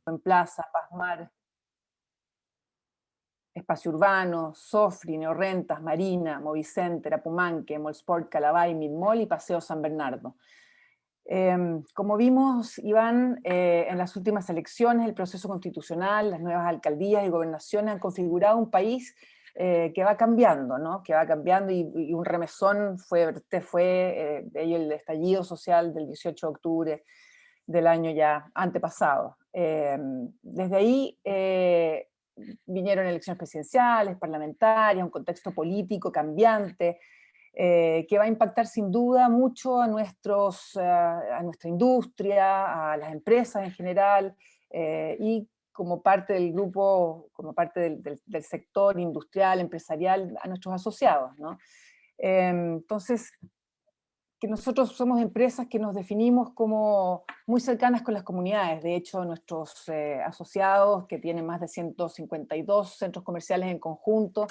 En Plaza, Pasmar, Espacio Urbano, Sofri, Neorrentas, Marina, Movicenter, Apumanque, Molsport, Calabay, Midmall y Paseo San Bernardo. Como vimos, Iván, en las últimas elecciones, el proceso constitucional, las nuevas alcaldías y gobernaciones han configurado un país que va cambiando, ¿no? Que va cambiando y un remesón fue de ello el estallido social del 18 de octubre del año ya antepasado. Desde ahí vinieron elecciones presidenciales, parlamentarias, un contexto político cambiante, que va a impactar sin duda mucho a nuestra industria, a las empresas en general, y como parte del grupo, como parte del sector industrial, empresarial, a nuestros asociados, ¿no? Entonces, que nosotros somos empresas que nos definimos como muy cercanas con las comunidades. De hecho, nuestros asociados, que tienen más de 152 centros comerciales en conjunto,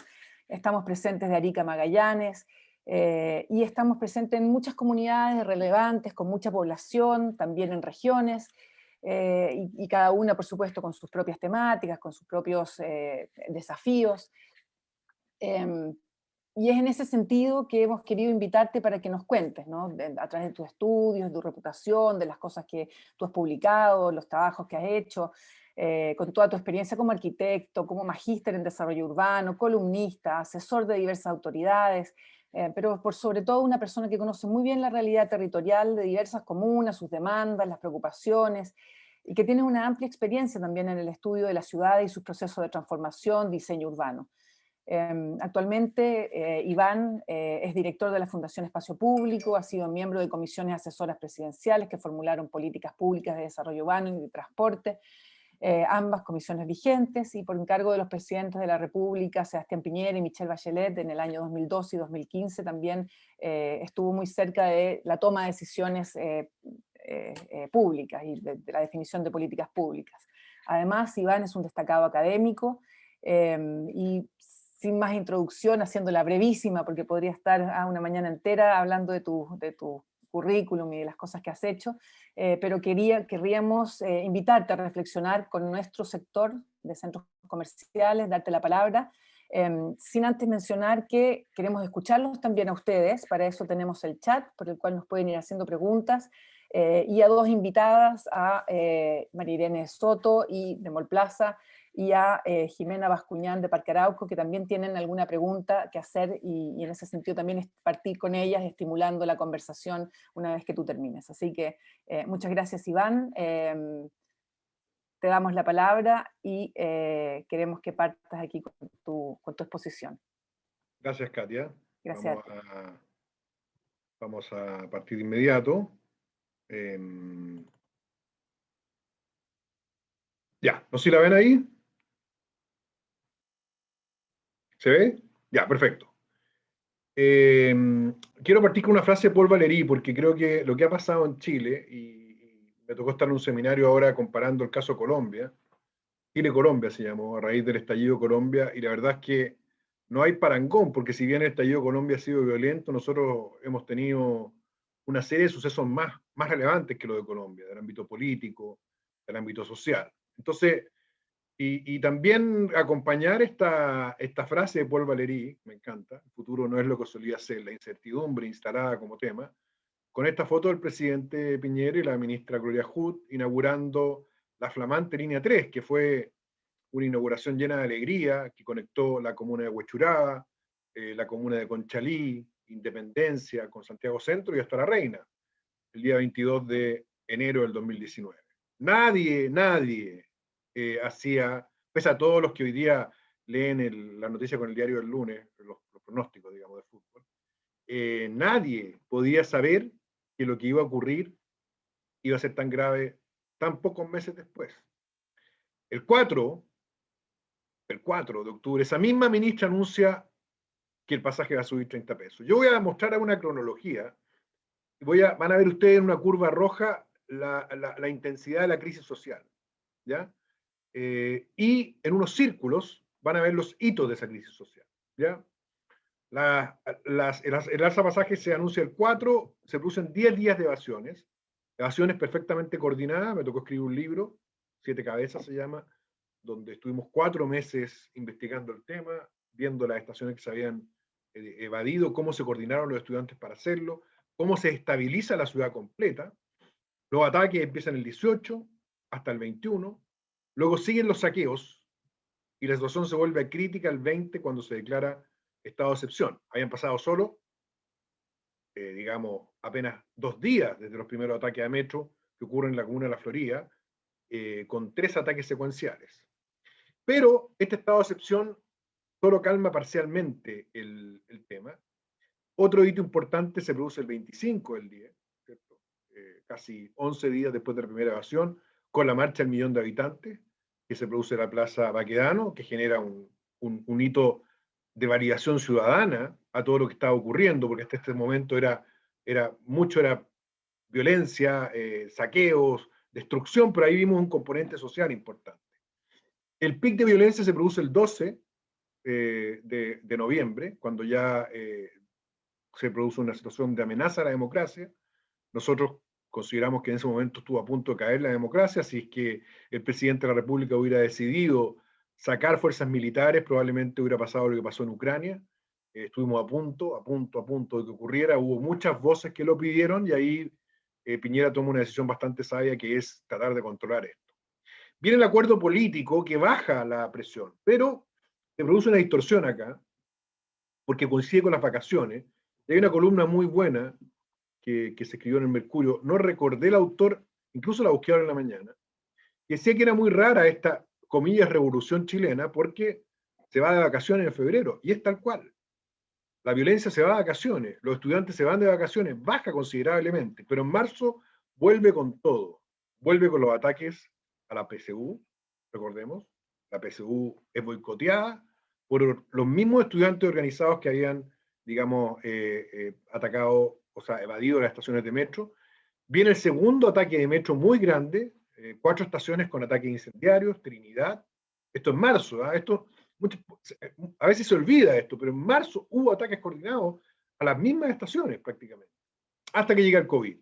estamos presentes de Arica a Magallanes, y estamos presentes en muchas comunidades relevantes, con mucha población, también en regiones, y cada una, por supuesto, con sus propias temáticas, con sus propios desafíos. Y es en ese sentido que hemos querido invitarte para que nos cuentes, ¿no? A través de tus estudios, de tu reputación, de las cosas que tú has publicado, los trabajos que has hecho, con toda tu experiencia como arquitecto, como magíster en desarrollo urbano, columnista, asesor de diversas autoridades, pero por sobre todo una persona que conoce muy bien la realidad territorial de diversas comunas, sus demandas, las preocupaciones, y que tiene una amplia experiencia también en el estudio de la ciudad y sus procesos de transformación, diseño urbano. Actualmente Iván es director de la Fundación Espacio Público, ha sido miembro de comisiones asesoras presidenciales que formularon políticas públicas de desarrollo urbano y de transporte, ambas comisiones vigentes, y por encargo de los presidentes de la República, Sebastián Piñera y Michelle Bachelet, en el año 2012 y 2015 también estuvo muy cerca de la toma de decisiones públicas y de la definición de políticas públicas. Además, Iván es un destacado académico, y sin más introducción, haciéndola brevísima, porque podría estar una mañana entera hablando de tu currículum y de las cosas que has hecho, pero querríamos invitarte a reflexionar con nuestro sector de centros comerciales, darte la palabra, sin antes mencionar que queremos escucharlos también a ustedes. Para eso tenemos el chat, por el cual nos pueden ir haciendo preguntas, y a dos invitadas, a María Irene Soto de Molplaza, y a Jimena Bascuñán de Parque Arauco, que también tienen alguna pregunta que hacer, y en ese sentido también es partir con ellas, estimulando la conversación una vez que tú termines. Así que muchas gracias, Iván. Te damos la palabra y queremos que partas aquí con tu exposición. Gracias, Katia. Gracias. Vamos a partir de inmediato. Ya, ¿no sé si la ven ahí? ¿Se ve? Ya, perfecto. Quiero partir con una frase de Paul Valéry, porque creo que lo que ha pasado en Chile, y me tocó estar en un seminario ahora comparando el caso Colombia, Chile-Colombia se llamó, a raíz del estallido Colombia, y la verdad es que no hay parangón, porque si bien el estallido Colombia ha sido violento, nosotros hemos tenido una serie de sucesos más relevantes que lo de Colombia, del ámbito político, del ámbito social. Entonces, y también acompañar esta frase de Paul Valéry, me encanta, el futuro no es lo que solía ser, la incertidumbre instalada como tema, con esta foto del presidente Piñera y la ministra Gloria Hood inaugurando la flamante línea 3, que fue una inauguración llena de alegría, que conectó la comuna de Huechuraba, la comuna de Conchalí, Independencia, con Santiago Centro y hasta La Reina, el día 22 de enero del 2019. Nadie hacía, pese a todos los que hoy día leen la noticia con el diario del lunes, los pronósticos, digamos, de fútbol, nadie podía saber que lo que iba a ocurrir iba a ser tan grave tan pocos meses después. El 4 de octubre, esa misma ministra anuncia que el pasaje va a subir 30 pesos. Yo voy a mostrar una cronología, van a ver ustedes en una curva roja la intensidad de la crisis social, ¿ya? Y en unos círculos van a ver los hitos de esa crisis social. ¿ya? El alza pasaje se anuncia el 4, se producen 10 días de evasiones perfectamente coordinadas. Me tocó escribir un libro, 7 cabezas se llama, donde estuvimos 4 meses investigando el tema, viendo las estaciones que se habían evadido, cómo se coordinaron los estudiantes para hacerlo, cómo se estabiliza la ciudad completa. Los ataques empiezan el 18 hasta el 21, luego siguen los saqueos y la situación se vuelve crítica el 20 cuando se declara estado de excepción. Habían pasado solo, digamos, apenas 2 días desde los primeros ataques a metro que ocurren en la comuna de La Florida, con 3 ataques secuenciales. Pero este estado de excepción solo calma parcialmente el tema. Otro hito importante se produce el 25 del día, ¿cierto? Casi 11 días después de la primera evasión, con la marcha del 1.000.000 de habitantes, que se produce en la Plaza Baquedano, que genera un hito de validación ciudadana a todo lo que estaba ocurriendo, porque hasta este momento era violencia, saqueos, destrucción, pero ahí vimos un componente social importante. El pic de violencia se produce el 12 de noviembre, cuando ya se produce una situación de amenaza a la democracia. Nosotros consideramos que en ese momento estuvo a punto de caer la democracia, si es que el presidente de la República hubiera decidido sacar fuerzas militares, probablemente hubiera pasado lo que pasó en Ucrania. Estuvimos a punto de que ocurriera. Hubo muchas voces que lo pidieron y ahí Piñera toma una decisión bastante sabia, que es tratar de controlar esto. Viene el acuerdo político que baja la presión, pero se produce una distorsión acá, porque coincide con las vacaciones. Y hay una columna muy buena que se escribió en el Mercurio, no recordé el autor, incluso la busqué ahora en la mañana, que decía que era muy rara esta, comillas, revolución chilena, porque se va de vacaciones en febrero, y es tal cual. La violencia se va de vacaciones, los estudiantes se van de vacaciones, baja considerablemente, pero en marzo vuelve con todo, vuelve con los ataques a la PSU, recordemos, la PSU es boicoteada por los mismos estudiantes organizados que habían, digamos, atacado, o sea, evadido las estaciones de metro. Viene el segundo ataque de metro muy grande, 4 estaciones con ataques incendiarios, Trinidad, esto en marzo, ¿eh? Esto a veces se olvida esto, pero en marzo hubo ataques coordinados a las mismas estaciones prácticamente, hasta que llega el COVID.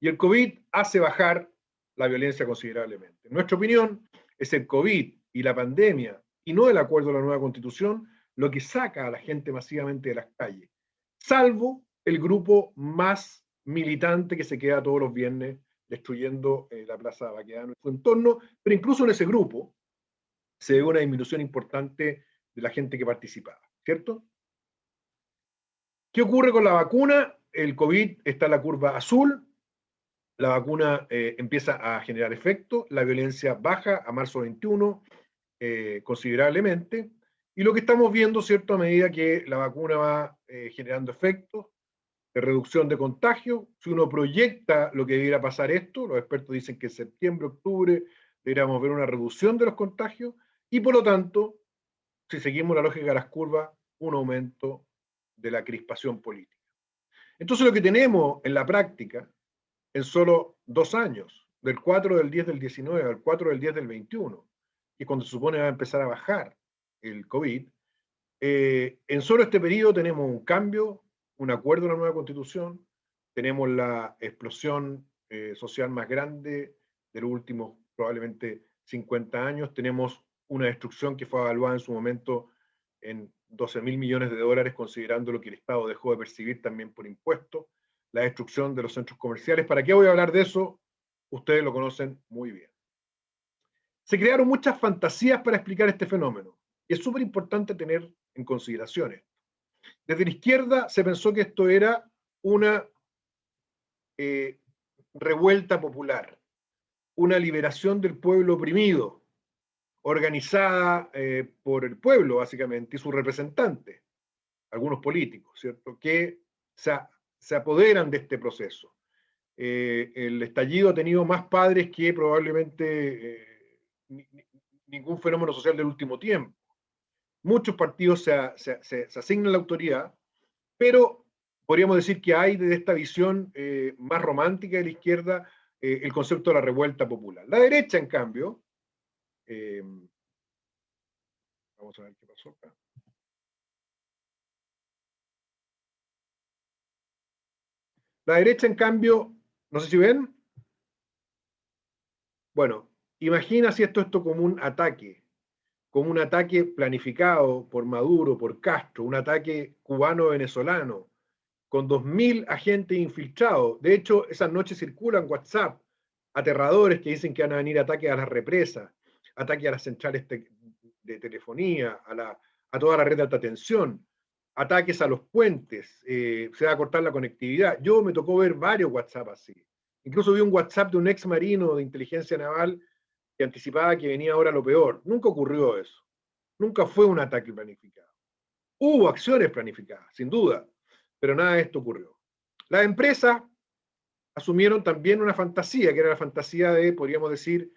Y el COVID hace bajar la violencia considerablemente. En nuestra opinión, es el COVID y la pandemia, y no el acuerdo a la nueva constitución, lo que saca a la gente masivamente de las calles, salvo el grupo más militante que se queda todos los viernes destruyendo la Plaza Baquedano y su entorno, pero incluso en ese grupo se ve una disminución importante de la gente que participaba, ¿cierto? ¿Qué ocurre con la vacuna? El COVID está en la curva azul, la vacuna empieza a generar efecto, la violencia baja a marzo 21 considerablemente, y lo que estamos viendo, ¿cierto?, a medida que la vacuna va generando efectos de reducción de contagio, si uno proyecta lo que debiera pasar esto, los expertos dicen que en septiembre, octubre, deberíamos ver una reducción de los contagios, y por lo tanto, si seguimos la lógica de las curvas, un aumento de la crispación política. Entonces lo que tenemos en la práctica, en solo 2 años, del 4 del 10 del 19 al 4 del 10 del 21, que es cuando se supone va a empezar a bajar el COVID, en solo este periodo tenemos un cambio, un acuerdo en la nueva constitución, tenemos la explosión social más grande de los últimos probablemente 50 años, tenemos una destrucción que fue evaluada en su momento en 12.000 millones de dólares, considerando lo que el Estado dejó de percibir también por impuestos, la destrucción de los centros comerciales. ¿Para qué voy a hablar de eso? Ustedes lo conocen muy bien. Se crearon muchas fantasías para explicar este fenómeno. Y es súper importante tener en consideración esto. Desde la izquierda se pensó que esto era una revuelta popular, una liberación del pueblo oprimido, organizada por el pueblo, básicamente, y sus representantes, algunos políticos, ¿cierto?, que se apoderan de este proceso. El estallido ha tenido más padres que probablemente ningún fenómeno social del último tiempo. Muchos partidos se asignan la autoridad, pero podríamos decir que hay de esta visión más romántica de la izquierda el concepto de la revuelta popular. La derecha, en cambio, vamos a ver qué pasó acá. La derecha, en cambio, no sé si ven. Bueno, imagina si esto como un ataque planificado por Maduro, por Castro, un ataque cubano-venezolano, con 2.000 agentes infiltrados. De hecho, esas noches circulan WhatsApp aterradores que dicen que van a venir ataques a las represas, ataques a las centrales de telefonía, a toda la red de alta tensión, ataques a los puentes, se va a cortar la conectividad. Yo me tocó ver varios WhatsApp así. Incluso vi un WhatsApp de un ex marino de inteligencia naval que anticipaba que venía ahora lo peor. Nunca ocurrió eso. Nunca fue un ataque planificado. Hubo acciones planificadas, sin duda, pero nada de esto ocurrió. Las empresas asumieron también una fantasía, que era la fantasía de, podríamos decir,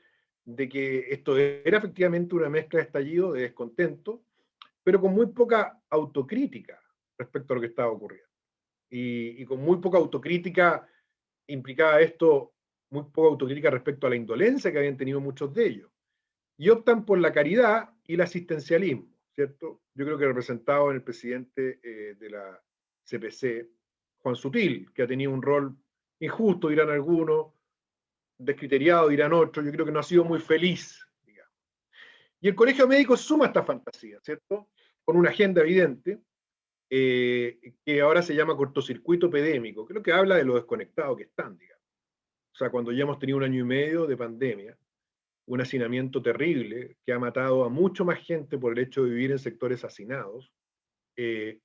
de que esto era efectivamente una mezcla de estallido, de descontento, pero con muy poca autocrítica respecto a lo que estaba ocurriendo. Y con muy poca autocrítica implicaba esto, muy poca autocrítica respecto a la indolencia que habían tenido muchos de ellos. Y optan por la caridad y el asistencialismo, ¿cierto? Yo creo que representado en el presidente de la CPC, Juan Sutil, que ha tenido un rol injusto, dirán algunos, descriteriado, dirán otros, yo creo que no ha sido muy feliz, digamos. Y el Colegio Médico suma esta fantasía, ¿cierto? Con una agenda evidente, que ahora se llama cortocircuito epidémico, que es lo que habla de lo desconectados que están, digamos. O sea, cuando ya hemos tenido 1 año y medio de pandemia, un hacinamiento terrible que ha matado a mucho más gente por el hecho de vivir en sectores hacinados, el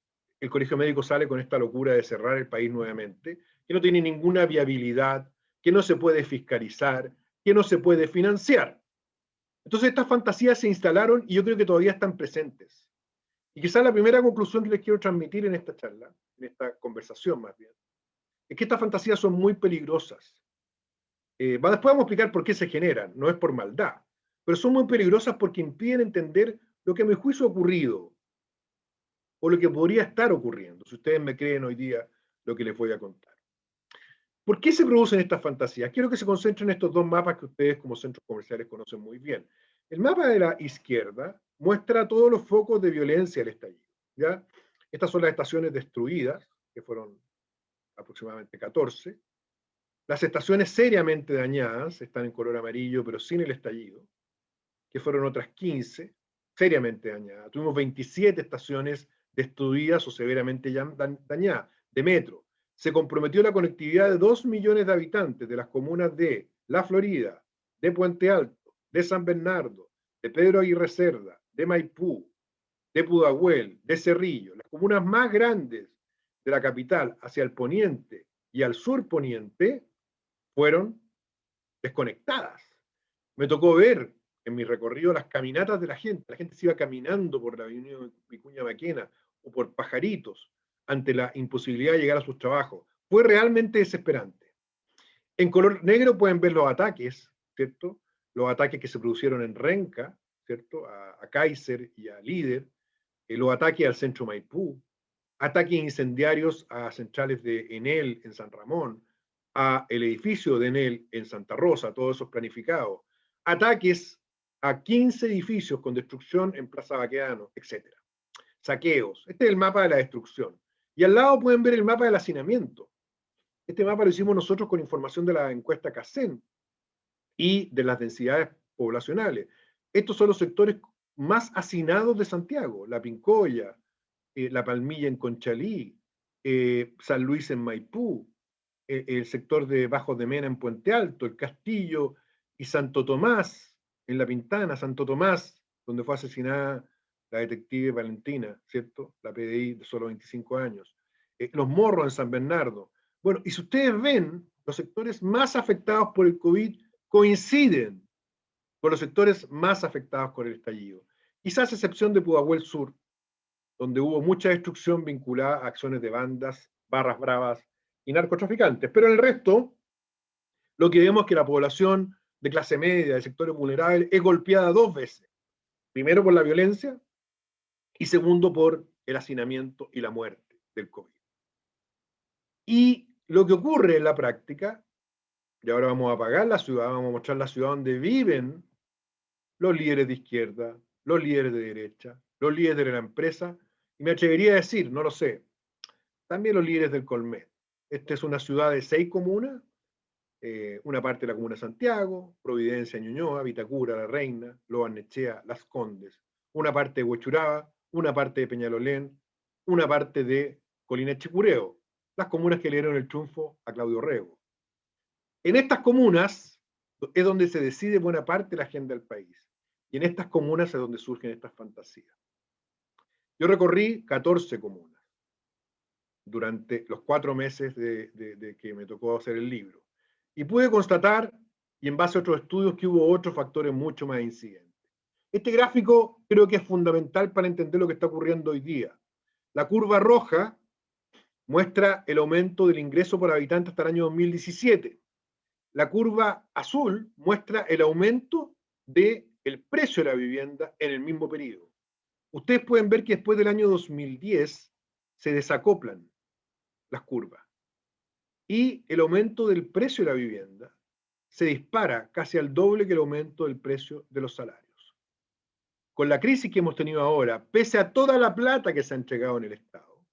Colegio Médico sale con esta locura de cerrar el país nuevamente, que no tiene ninguna viabilidad, que no se puede fiscalizar, que no se puede financiar. Entonces estas fantasías se instalaron y yo creo que todavía están presentes. Y quizás la primera conclusión que les quiero transmitir en esta charla, en esta conversación más bien, es que estas fantasías son muy peligrosas. Después vamos a explicar por qué se generan, no es por maldad, pero son muy peligrosas porque impiden entender lo que a mi juicio ha ocurrido o lo que podría estar ocurriendo, si ustedes me creen hoy día lo que les voy a contar. ¿Por qué se producen estas fantasías? Quiero que se concentren en estos dos mapas que ustedes como centros comerciales conocen muy bien. El mapa de la izquierda muestra todos los focos de violencia del estallido, ¿ya? Estas son las estaciones destruidas, que fueron aproximadamente 14. Las estaciones seriamente dañadas están en color amarillo, pero sin el estallido, que fueron otras 15, seriamente dañadas. Tuvimos 27 estaciones destruidas o severamente dañadas de metro. Se comprometió la conectividad de 2 millones de habitantes de las comunas de La Florida, de Puente Alto, de San Bernardo, de Pedro Aguirre Cerda, de Maipú, de Pudahuel, de Cerrillo, las comunas más grandes de la capital hacia el poniente y al sur poniente, fueron desconectadas. Me tocó ver en mi recorrido las caminatas de la gente se iba caminando por la avenida Vicuña Maquena o por Pajaritos ante la imposibilidad de llegar a sus trabajos. Fue realmente desesperante. En color negro pueden ver los ataques, ¿cierto? Los ataques que se produjeron en Renca, ¿cierto? A Kaiser y a Líder, los ataques al centro Maipú, ataques incendiarios a centrales de Enel en San Ramón, a el edificio de Enel en Santa Rosa, todos esos planificados, ataques a 15 edificios con destrucción en Plaza Baqueano, etc. Saqueos. Este es el mapa de la destrucción. Y al lado pueden ver el mapa del hacinamiento. Este mapa lo hicimos nosotros con información de la encuesta CACEN y de las densidades poblacionales. Estos son los sectores más hacinados de Santiago, La Pincoya, La Palmilla en Conchalí, San Luis en Maipú, el sector de Bajos de Mena en Puente Alto, el Castillo y Santo Tomás en La Pintana, Santo Tomás, donde fue asesinada la detective Valentina, ¿cierto? La PDI de solo 25 años. Los Morros en San Bernardo. Bueno, y si ustedes ven, los sectores más afectados por el COVID coinciden con los sectores más afectados por el estallido. Quizás a excepción de Pudahuel Sur, donde hubo mucha destrucción vinculada a acciones de bandas, barras bravas y narcotraficantes. Pero en el resto, lo que vemos es que la población de clase media, de sectores vulnerables, es golpeada 2 veces. Primero por la violencia y segundo por el hacinamiento y la muerte del COVID. Y lo que ocurre en la práctica, y ahora vamos a apagar la ciudad, vamos a mostrar la ciudad donde viven los líderes de izquierda, los líderes de derecha, los líderes de la empresa, y me atrevería a decir, no lo sé, también los líderes del Colmet. Esta es una ciudad de 6 comunas, una parte de la comuna de Santiago, Providencia, Ñuñoa, Vitacura, La Reina, Lo Barnechea, Las Condes, una parte de Huechuraba, una parte de Peñalolén, una parte de Colina Chicureo, las comunas que le dieron el triunfo a Claudio Rego. En estas comunas es donde se decide buena parte de la agenda del país. Y en estas comunas es donde surgen estas fantasías. Yo recorrí 14 comunas durante los 4 meses de que me tocó hacer el libro. Y pude constatar, y en base a otros estudios, que hubo otros factores mucho más incidentes. Este gráfico creo que es fundamental para entender lo que está ocurriendo hoy día. La curva roja muestra el aumento del ingreso por habitante hasta el año 2017. La curva azul muestra el aumento del precio de la vivienda en el mismo periodo. Ustedes pueden ver que después del año 2010 se desacoplan las curvas y el aumento del precio de la vivienda se dispara casi al doble que el aumento del precio de los salarios. Con la crisis que hemos tenido ahora, pese a toda la plata que se ha entregado en el Estado,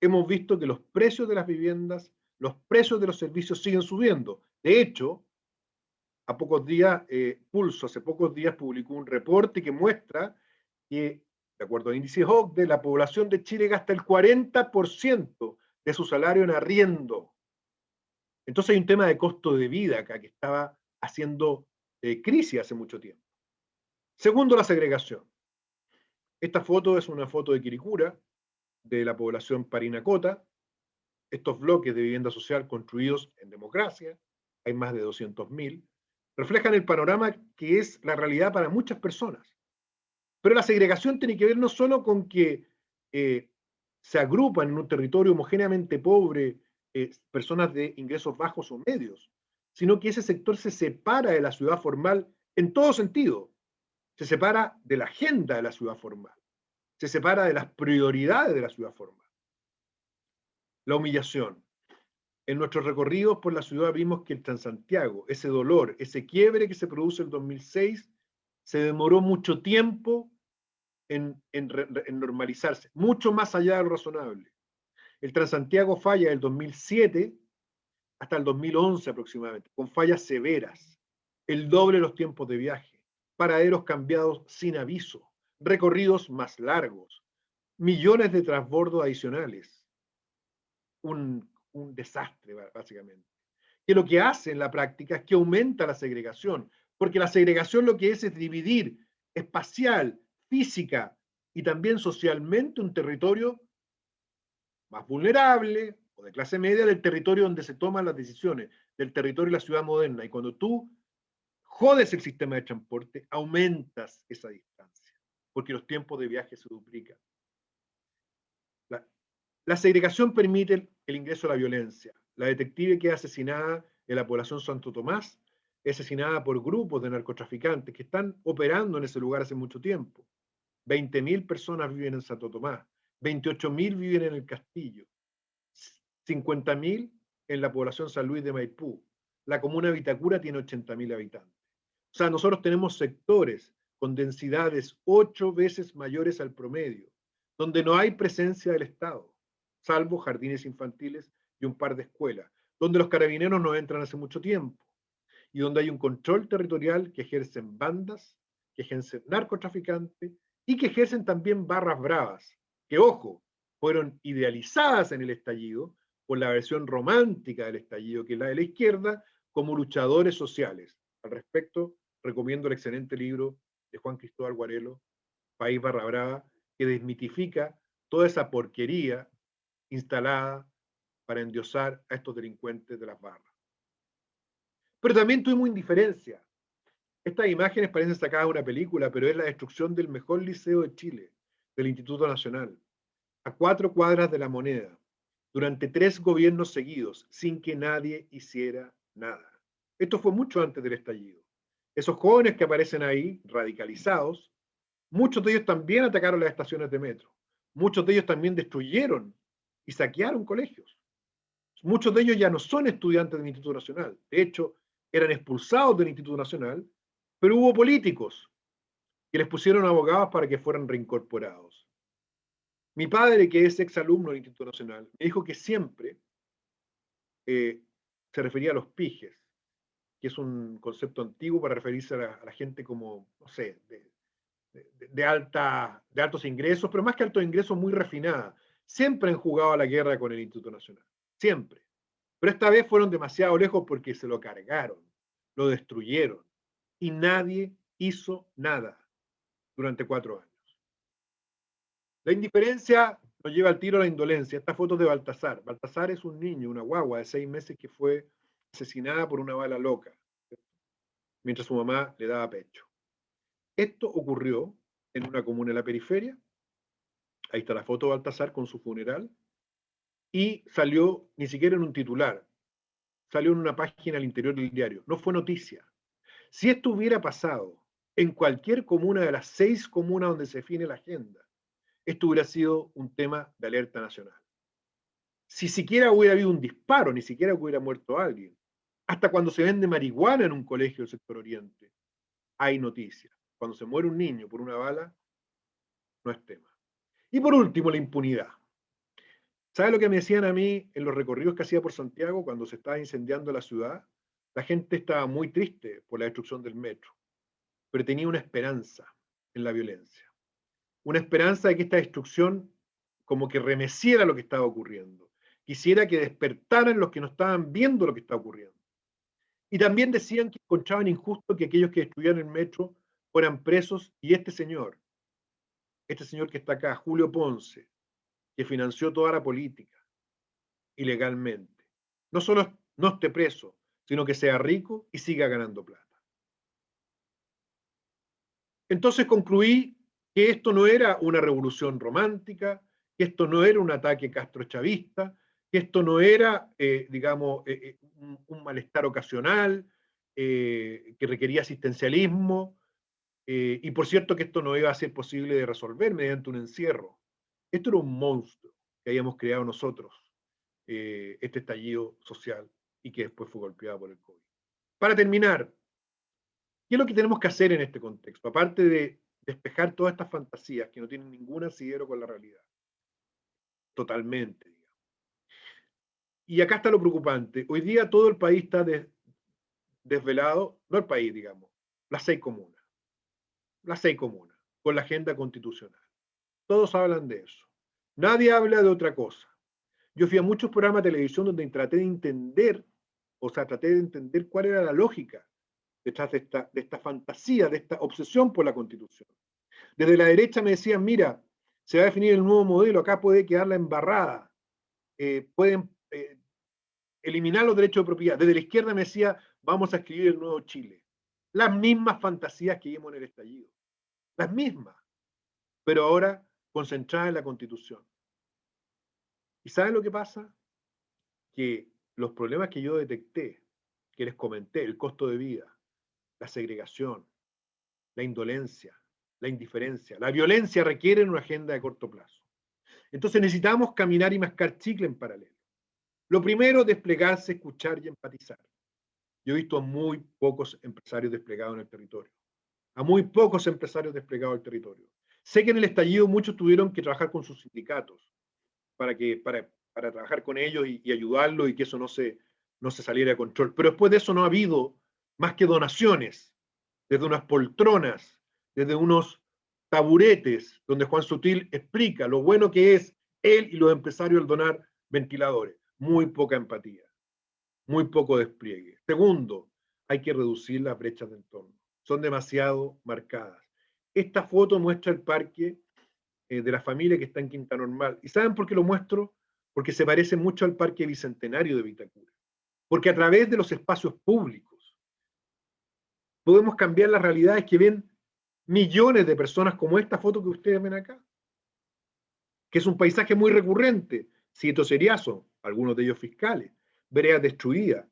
hemos visto que los precios de las viviendas, los precios de los servicios siguen subiendo. De hecho, a pocos días, Pulso hace pocos días publicó un reporte que muestra que, de acuerdo al índice OCDE, la población de Chile gasta el 40% de su salario en arriendo. Entonces hay un tema de costo de vida acá que estaba haciendo crisis hace mucho tiempo. Segundo, la segregación. Esta foto es una foto de Quilicura, de la población parinacota. Estos bloques de vivienda social construidos en democracia, hay más de 200.000, reflejan el panorama que es la realidad para muchas personas. Pero la segregación tiene que ver no solo con que se agrupan en un territorio homogéneamente pobre personas de ingresos bajos o medios, sino que ese sector se separa de la ciudad formal en todo sentido. Se separa de la agenda de la ciudad formal. Se separa de las prioridades de la ciudad formal. La humillación. En nuestros recorridos por la ciudad vimos que el Transantiago, ese dolor, ese quiebre que se produce en 2006, se demoró mucho tiempo en normalizarse, mucho más allá de lo razonable. El Transantiago falla del 2007 hasta el 2011 aproximadamente, con fallas severas, el doble de los tiempos de viaje, paraderos cambiados sin aviso, recorridos más largos, millones de transbordos adicionales. Un desastre, básicamente. Que lo que hace en la práctica es que aumenta la segregación, porque la segregación lo que es dividir espacial, física y también socialmente un territorio más vulnerable o de clase media del territorio donde se toman las decisiones, del territorio de la ciudad moderna. Y cuando tú jodes el sistema de transporte, aumentas esa distancia, porque los tiempos de viaje se duplican. La segregación permite el ingreso a la violencia. La detective que es asesinada en la población Santo Tomás es asesinada por grupos de narcotraficantes que están operando en ese lugar hace mucho tiempo. 20.000 personas viven en Santo Tomás, 28.000 viven en el Castillo, 50.000 en la población San Luis de Maipú. La comuna de Vitacura tiene 80.000 habitantes. O sea, nosotros tenemos sectores con densidades 8 veces mayores al promedio, donde no hay presencia del Estado, salvo jardines infantiles y un par de escuelas, donde los carabineros no entran hace mucho tiempo, y donde hay un control territorial que ejercen bandas, que ejercen narcotraficantes y que ejercen también barras bravas, que, ojo, fueron idealizadas en el estallido por la versión romántica del estallido, que es la de la izquierda, como luchadores sociales. Al respecto, recomiendo el excelente libro de Juan Cristóbal Guarelo, País Barra Brava, que desmitifica toda esa porquería instalada para endiosar a estos delincuentes de las barras. Pero también tuvimos indiferencia. Estas imágenes parecen sacadas de una película, pero es la destrucción del mejor liceo de Chile, del Instituto Nacional, a 4 cuadras de La Moneda, durante 3 gobiernos seguidos, sin que nadie hiciera nada. Esto fue mucho antes del estallido. Esos jóvenes que aparecen ahí, radicalizados, muchos de ellos también atacaron las estaciones de metro. Muchos de ellos también destruyeron y saquearon colegios. Muchos de ellos ya no son estudiantes del Instituto Nacional. De hecho, eran expulsados del Instituto Nacional, pero hubo políticos que les pusieron abogados para que fueran reincorporados. Mi padre, que es exalumno del Instituto Nacional, me dijo que siempre se refería a los pijes, que es un concepto antiguo para referirse a la gente como, no sé, de altos ingresos, pero más que altos ingresos, muy refinada. Siempre han jugado a la guerra con el Instituto Nacional, siempre. Pero esta vez fueron demasiado lejos porque se lo cargaron, lo destruyeron, y nadie hizo nada durante 4 años. La indiferencia nos lleva al tiro a la indolencia. Esta foto es de Baltasar. Baltasar es un niño, una guagua de 6 meses que fue asesinada por una bala loca, mientras su mamá le daba pecho. Esto ocurrió en una comuna de la periferia. Ahí está la foto de Baltasar con su funeral. Y salió ni siquiera en un titular, salió en una página al interior del diario. No fue noticia. Si esto hubiera pasado en cualquier comuna de las 6 comunas donde se define la agenda, esto hubiera sido un tema de alerta nacional. Si siquiera hubiera habido un disparo, ni siquiera hubiera muerto alguien, hasta cuando se vende marihuana en un colegio del sector oriente, hay noticias. Cuando se muere un niño por una bala, no es tema. Y por último, la impunidad. ¿Sabe lo que me decían a mí en los recorridos que hacía por Santiago cuando se estaba incendiando la ciudad? La gente estaba muy triste por la destrucción del metro, pero tenía una esperanza en la violencia. Una esperanza de que esta destrucción como que remeciera lo que estaba ocurriendo. Quisiera que despertaran los que no estaban viendo lo que está ocurriendo. Y también decían que encontraban injusto que aquellos que destruían el metro fueran presos y este señor que está acá, Julio Ponce, que financió toda la política ilegalmente, no solo no esté preso, sino que sea rico y siga ganando plata. Entonces concluí que esto no era una revolución romántica, que esto no era un ataque castrochavista, que esto no era, un malestar ocasional, que requería asistencialismo, y por cierto que esto no iba a ser posible de resolver mediante un encierro. Esto era un monstruo que habíamos creado nosotros, este estallido social, y que después fue golpeado por el COVID. Para terminar, ¿qué es lo que tenemos que hacer en este contexto? Aparte de despejar todas estas fantasías que no tienen ningún asidero con la realidad. Totalmente, digamos. Y acá está lo preocupante. Hoy día todo el país está desvelado, no el país, digamos, las 6 comunas. Las 6 comunas, con la agenda constitucional. Todos hablan de eso. Nadie habla de otra cosa. Yo fui a muchos programas de televisión donde traté de entender cuál era la lógica detrás de esta fantasía, de esta obsesión por la Constitución. Desde la derecha me decían, mira, se va a definir el nuevo modelo, acá puede quedar la embarrada, pueden eliminar los derechos de propiedad. Desde la izquierda me decía, vamos a escribir el nuevo Chile. Las mismas fantasías que vimos en el estallido, las mismas, pero ahora concentradas en la Constitución. ¿Y saben lo que pasa? Que los problemas que yo detecté, que les comenté, el costo de vida, la segregación, la indolencia, la indiferencia, la violencia requieren una agenda de corto plazo. Entonces necesitamos caminar y mascar chicle en paralelo. Lo primero, desplegarse, escuchar y empatizar. Yo he visto a muy pocos empresarios desplegados en el territorio. A muy pocos empresarios desplegados en el territorio. Sé que en el estallido muchos tuvieron que trabajar con sus sindicatos para trabajar con ellos y ayudarlos y que eso no se saliera de control. Pero después de eso no ha habido más que donaciones, desde unas poltronas, desde unos taburetes, donde Juan Sutil explica lo bueno que es él y los empresarios al donar ventiladores. Muy poca empatía, muy poco despliegue. Segundo, hay que reducir las brechas de entorno. Son demasiado marcadas. Esta foto muestra el parque de la familia que está en Quinta Normal. ¿Y saben por qué lo muestro? Porque se parece mucho al Parque Bicentenario de Vitacura. Porque a través de los espacios públicos podemos cambiar las realidades que ven millones de personas, como esta foto que ustedes ven acá, que es un paisaje muy recurrente. Sito Seriazo, algunos de ellos fiscales, veredas destruidas,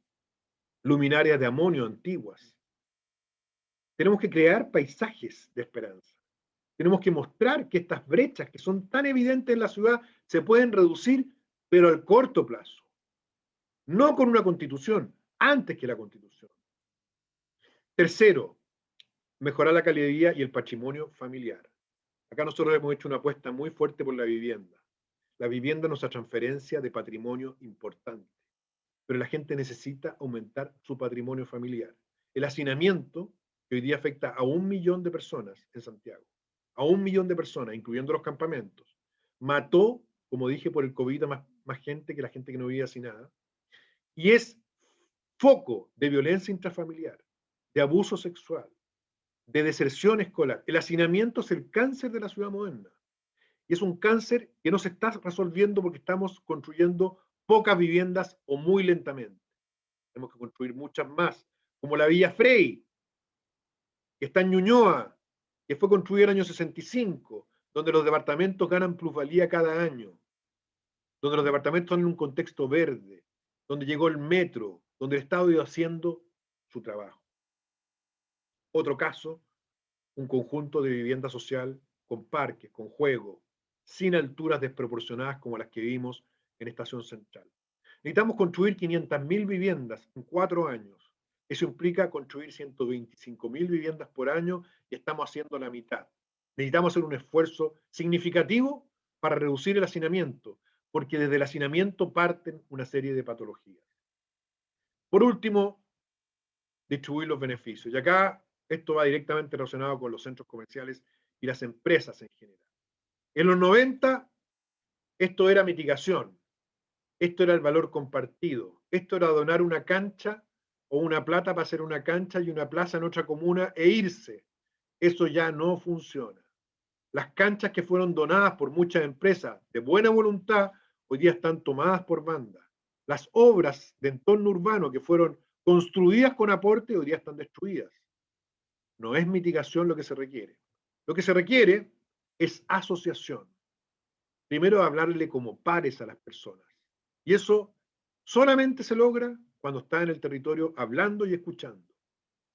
luminarias de amonio antiguas. Tenemos que crear paisajes de esperanza. Tenemos que mostrar que estas brechas que son tan evidentes en la ciudad se pueden reducir, pero al corto plazo. No con una constitución, antes que la constitución. Tercero, mejorar la calidad de vida y el patrimonio familiar. Acá nosotros hemos hecho una apuesta muy fuerte por la vivienda. La vivienda es nuestra transferencia de patrimonio importante. pero la gente necesita aumentar su patrimonio familiar. El hacinamiento, que hoy día afecta a 1 millón de personas en Santiago, a 1 millón de personas, incluyendo los campamentos, mató, como dije, por el COVID a más gente que la gente que no vivía sin nada, y es foco de violencia intrafamiliar, de abuso sexual, de deserción escolar. El hacinamiento es el cáncer de la ciudad moderna. Y es un cáncer que no se está resolviendo porque estamos construyendo pocas viviendas o muy lentamente. Tenemos que construir muchas más, como la Villa Frey, que está en Ñuñoa, que fue construida en el año 65, donde los departamentos ganan plusvalía cada año, donde los departamentos están en un contexto verde, donde llegó el metro, donde el Estado iba haciendo su trabajo. Otro caso, un conjunto de vivienda social con parques, con juegos, sin alturas desproporcionadas como las que vimos en Estación Central. Necesitamos construir 500.000 viviendas en 4 años. Eso implica construir 125.000 viviendas por año y estamos haciendo la mitad. Necesitamos hacer un esfuerzo significativo para reducir el hacinamiento, porque desde el hacinamiento parten una serie de patologías. Por último, distribuir los beneficios. Y acá esto va directamente relacionado con los centros comerciales y las empresas en general. En los 90, esto era mitigación, esto era el valor compartido, esto era donar una cancha o una plata para hacer una cancha y una plaza en otra comuna e irse. Eso ya no funciona. Las canchas que fueron donadas por muchas empresas de buena voluntad hoy día están tomadas por bandas. Las obras de entorno urbano que fueron construidas con aporte hoy día están destruidas. No es mitigación lo que se requiere. Lo que se requiere es asociación. Primero, hablarle como pares a las personas. Y eso solamente se logra cuando está en el territorio hablando y escuchando.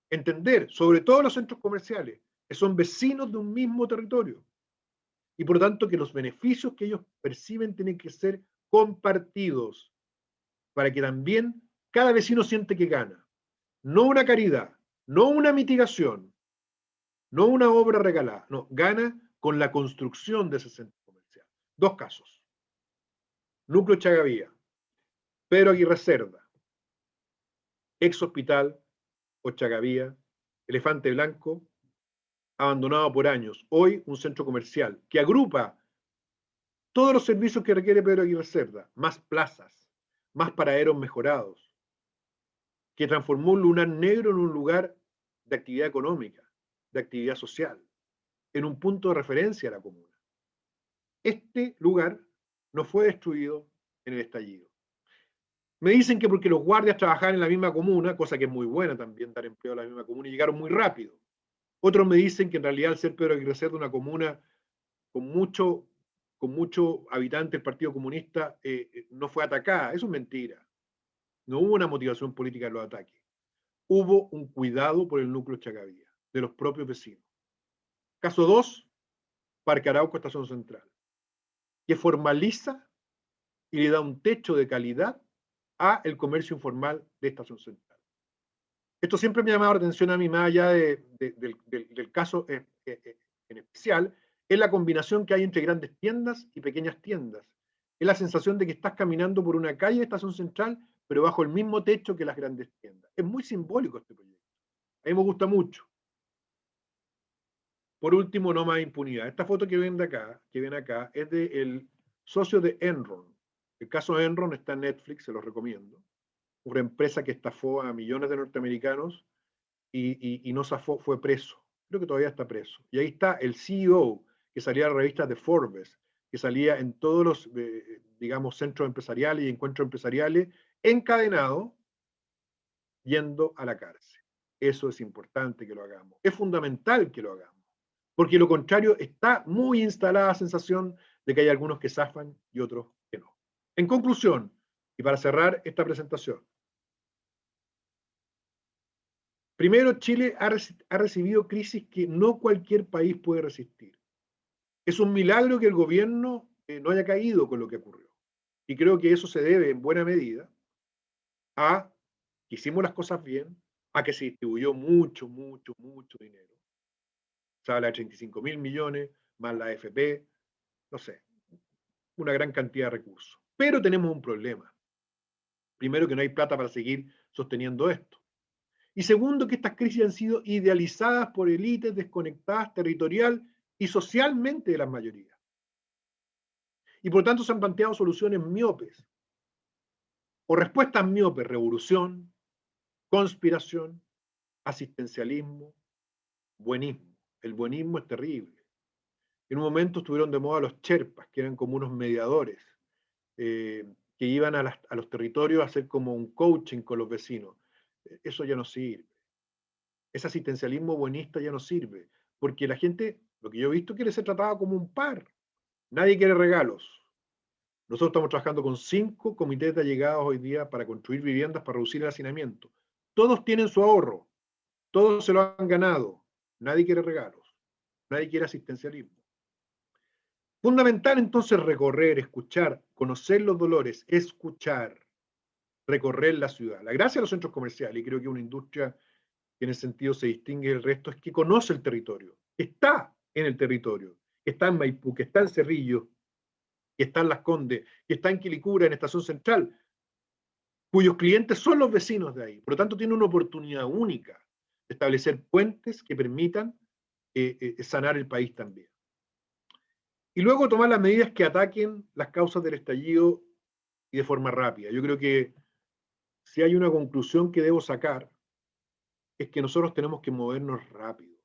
Entender, sobre todo los centros comerciales, que son vecinos de un mismo territorio. Y por lo tanto que los beneficios que ellos perciben tienen que ser compartidos para que también cada vecino siente que gana. No una caridad, no una mitigación, no una obra regalada, no, gana con la construcción de ese centro comercial. Dos casos. Núcleo Chagavía, Pedro Aguirre Cerda, ex hospital o Chagavía, Elefante Blanco, abandonado por años. Hoy un centro comercial que agrupa todos los servicios que requiere Pedro Aguirre Cerda, más plazas, más paraderos mejorados, que transformó un lugar negro en un lugar de actividad económica, de actividad social, en un punto de referencia a la comuna. Este lugar no fue destruido en el estallido. Me dicen que porque los guardias trabajaban en la misma comuna, cosa que es muy buena también dar empleo a la misma comuna, y llegaron muy rápido. Otros me dicen que en realidad al ser Pedro Aguirre Cerda una comuna con mucho habitante del Partido Comunista no fue atacada. Eso es mentira. No hubo una motivación política en los ataques. Hubo un cuidado por el núcleo Chagavía, de los propios vecinos. Caso 2, Parque Arauco, Estación Central, que formaliza y le da un techo de calidad a el comercio informal de Estación Central. Esto siempre me ha llamado la atención a mí, más allá del caso en especial, es la combinación que hay entre grandes tiendas y pequeñas tiendas. Es la sensación de que estás caminando por una calle de Estación Central, pero bajo el mismo techo que las grandes tiendas. Es muy simbólico este proyecto. A mí me gusta mucho. Por último, no más impunidad. Esta foto que ven acá, es del socio de Enron. El caso de Enron está en Netflix, se los recomiendo. Una empresa que estafó a millones de norteamericanos y no zafó, fue preso. Creo que todavía está preso. Y ahí está el CEO, que salía en la revista de Forbes, que salía en todos los, digamos, centros empresariales y encuentros empresariales, encadenado, yendo a la cárcel. Eso es importante que lo hagamos. Es fundamental que lo hagamos. Porque lo contrario, está muy instalada la sensación de que hay algunos que zafan y otros que no. En conclusión, y para cerrar esta presentación, primero, Chile ha recibido crisis que no cualquier país puede resistir. Es un milagro que el gobierno no haya caído con lo que ocurrió. Y creo que eso se debe en buena medida a que hicimos las cosas bien, a que se distribuyó mucho dinero. Se habla de 35.000 millones, más la AFP, no sé, una gran cantidad de recursos. Pero tenemos un problema. Primero, que no hay plata para seguir sosteniendo esto. Y segundo, que estas crisis han sido idealizadas por élites desconectadas territorial y socialmente de las mayorías. Y por tanto se han planteado soluciones miopes o respuestas miopes: revolución, conspiración, asistencialismo, buenismo. El buenismo es terrible. En un momento estuvieron de moda los Sherpas, que eran como unos mediadores, que iban a los territorios a hacer como un coaching con los vecinos. Eso ya no sirve. Ese asistencialismo buenista ya no sirve, porque la gente, lo que yo he visto, quiere ser tratada como un par. Nadie quiere regalos. Nosotros estamos trabajando con 5 comités de allegados hoy día para construir viviendas para reducir el hacinamiento. Todos tienen su ahorro, todos se lo han ganado. Nadie quiere regalos, nadie quiere asistencialismo. Fundamental entonces recorrer, escuchar, conocer los dolores, escuchar, recorrer la ciudad. La gracia de los centros comerciales, y creo que una industria que en ese sentido se distingue del resto, es que conoce el territorio, está en el territorio, que está en Maipú, que está en Cerrillo, que está en Las Condes, que está en Quilicura, en Estación Central, cuyos clientes son los vecinos de ahí. Por lo tanto, tiene una oportunidad única de establecer puentes que permitan sanar el país también. Y luego tomar las medidas que ataquen las causas del estallido y de forma rápida. Yo creo que si hay una conclusión que debo sacar, es que nosotros tenemos que movernos rápido,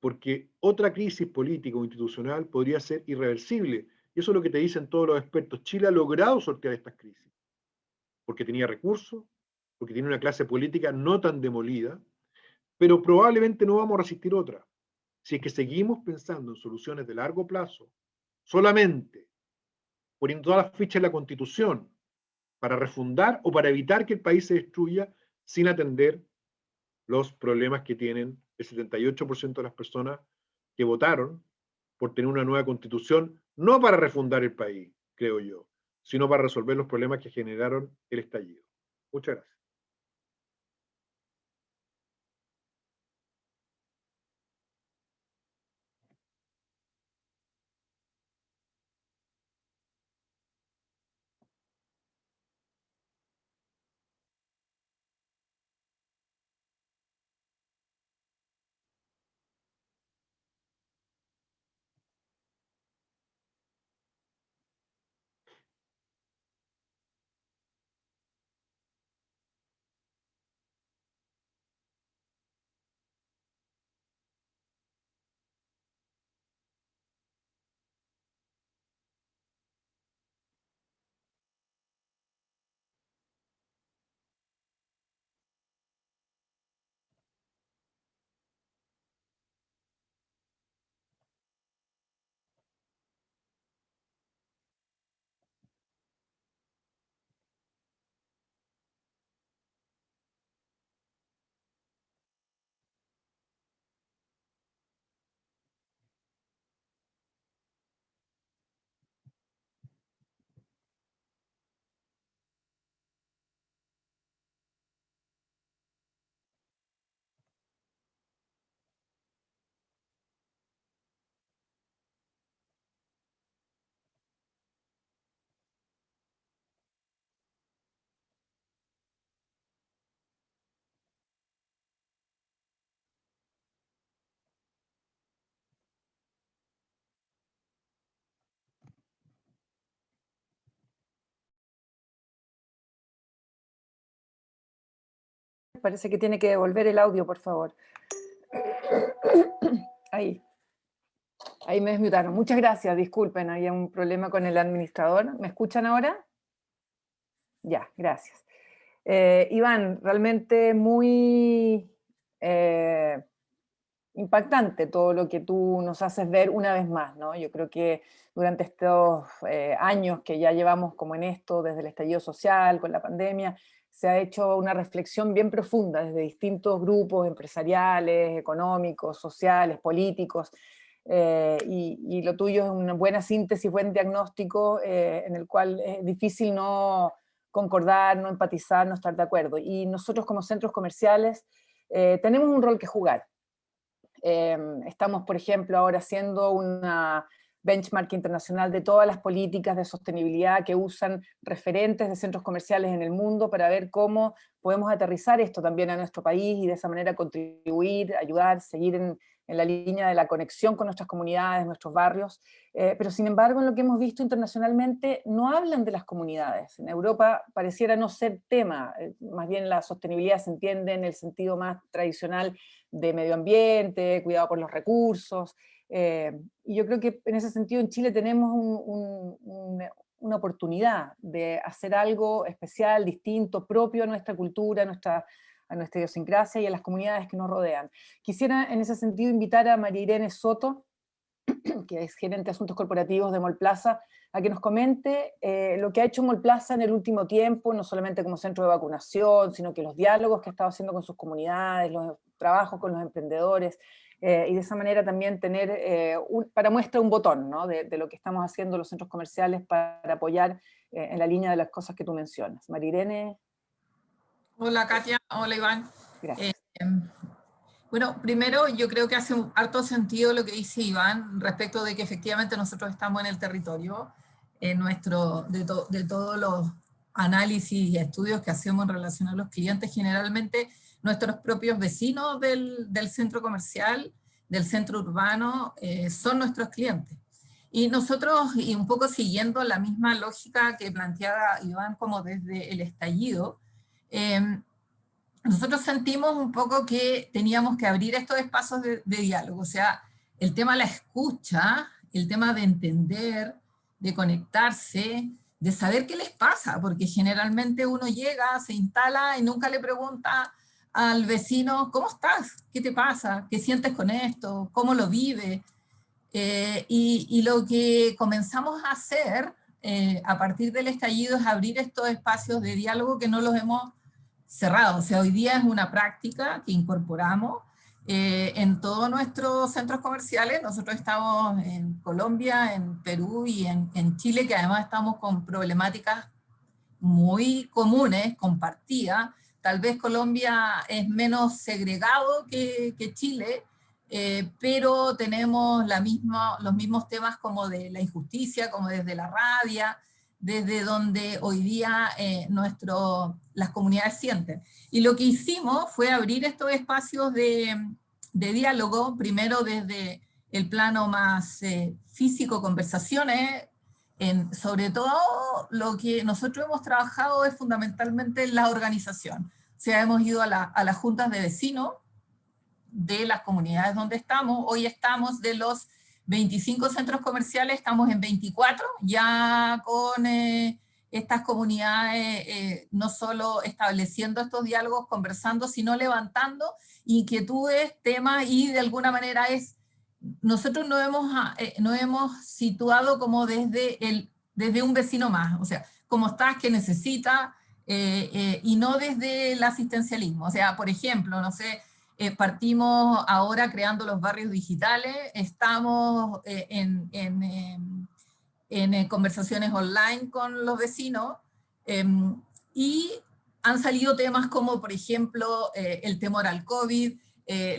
porque otra crisis política o institucional podría ser irreversible. Y eso es lo que te dicen todos los expertos. Chile ha logrado sortear estas crisis, porque tenía recursos, porque tiene una clase política no tan demolida, pero probablemente no vamos a resistir otra. Si es que seguimos pensando en soluciones de largo plazo, solamente poniendo todas las fichas en la Constitución para refundar o para evitar que el país se destruya sin atender los problemas que tienen el 78% de las personas que votaron por tener una nueva Constitución, no para refundar el país, creo yo, sino para resolver los problemas que generaron el estallido. Muchas gracias. Parece que tiene que devolver el audio, por favor. Ahí. Ahí me desmutaron. Muchas gracias, disculpen, había un problema con el administrador. ¿Me escuchan ahora? Ya, gracias. Iván, realmente muy impactante todo lo que tú nos haces ver una vez más, ¿no? Yo creo que durante estos años que ya llevamos como en esto, desde el estallido social, con la pandemia, se ha hecho una reflexión bien profunda desde distintos grupos empresariales, económicos, sociales, políticos, y lo tuyo es una buena síntesis, buen diagnóstico, en el cual es difícil no concordar, no empatizar, no estar de acuerdo. Y nosotros como centros comerciales tenemos un rol que jugar. Estamos, por ejemplo, ahora haciendo una benchmark internacional de todas las políticas de sostenibilidad que usan referentes de centros comerciales en el mundo para ver cómo podemos aterrizar esto también a nuestro país y de esa manera contribuir, ayudar, seguir en la línea de la conexión con nuestras comunidades, nuestros barrios, pero sin embargo en lo que hemos visto internacionalmente no hablan de las comunidades. En Europa pareciera no ser tema, más bien la sostenibilidad se entiende en el sentido más tradicional de medio ambiente, cuidado por los recursos, y yo creo que en ese sentido en Chile tenemos una oportunidad de hacer algo especial, distinto, propio a nuestra cultura, a nuestra idiosincrasia y a las comunidades que nos rodean. Quisiera en ese sentido invitar a María Irene Soto, que es gerente de asuntos corporativos de Mallplaza, a que nos comente lo que ha hecho Mallplaza en el último tiempo, no solamente como centro de vacunación, sino que los diálogos que ha estado haciendo con sus comunidades, los trabajos con los emprendedores, y de esa manera también tener para muestra un botón, ¿no? de lo que estamos haciendo los centros comerciales para apoyar en la línea de las cosas que tú mencionas. María Irene. Hola Katia, hola Iván. Gracias. Bueno, primero yo creo que hace harto sentido lo que dice Iván respecto de que efectivamente nosotros estamos en el territorio de todos los análisis y estudios que hacemos en relación a los clientes, generalmente nuestros propios vecinos del centro comercial, del centro urbano, son nuestros clientes. Y nosotros, y un poco siguiendo la misma lógica que planteaba Iván como desde el estallido, nosotros sentimos un poco que teníamos que abrir estos espacios de diálogo, o sea, el tema de la escucha, el tema de entender, de conectarse, de saber qué les pasa, porque generalmente uno llega, se instala y nunca le pregunta al vecino, ¿cómo estás? ¿Qué te pasa? ¿Qué sientes con esto? ¿Cómo lo vives? Y lo que comenzamos a hacer a partir del estallido es abrir estos espacios de diálogo que no los hemos cerrado. O sea, hoy día es una práctica que incorporamos en todos nuestros centros comerciales. Nosotros estamos en Colombia, en Perú y en Chile, que además estamos con problemáticas muy comunes, compartidas. Tal vez Colombia es menos segregado que Chile, pero tenemos los mismos temas como de la injusticia, como desde la rabia, desde donde hoy día las comunidades sienten. Y lo que hicimos fue abrir estos espacios de diálogo, primero desde el plano más físico, conversaciones. Sobre todo lo que nosotros hemos trabajado es fundamentalmente la organización. O sea, hemos ido a las juntas de vecinos de las comunidades donde estamos. Hoy estamos de los 25 centros comerciales, estamos en 24, ya con estas comunidades no solo estableciendo estos diálogos, conversando, sino levantando inquietudes, temas, y de alguna manera nosotros nos hemos situado como desde un vecino más, o sea, ¿cómo estás? ¿Qué necesitas? Y no desde el asistencialismo. O sea, por ejemplo, no sé, partimos ahora creando los barrios digitales, estamos en conversaciones online con los vecinos, y han salido temas como, por ejemplo, el temor al COVID,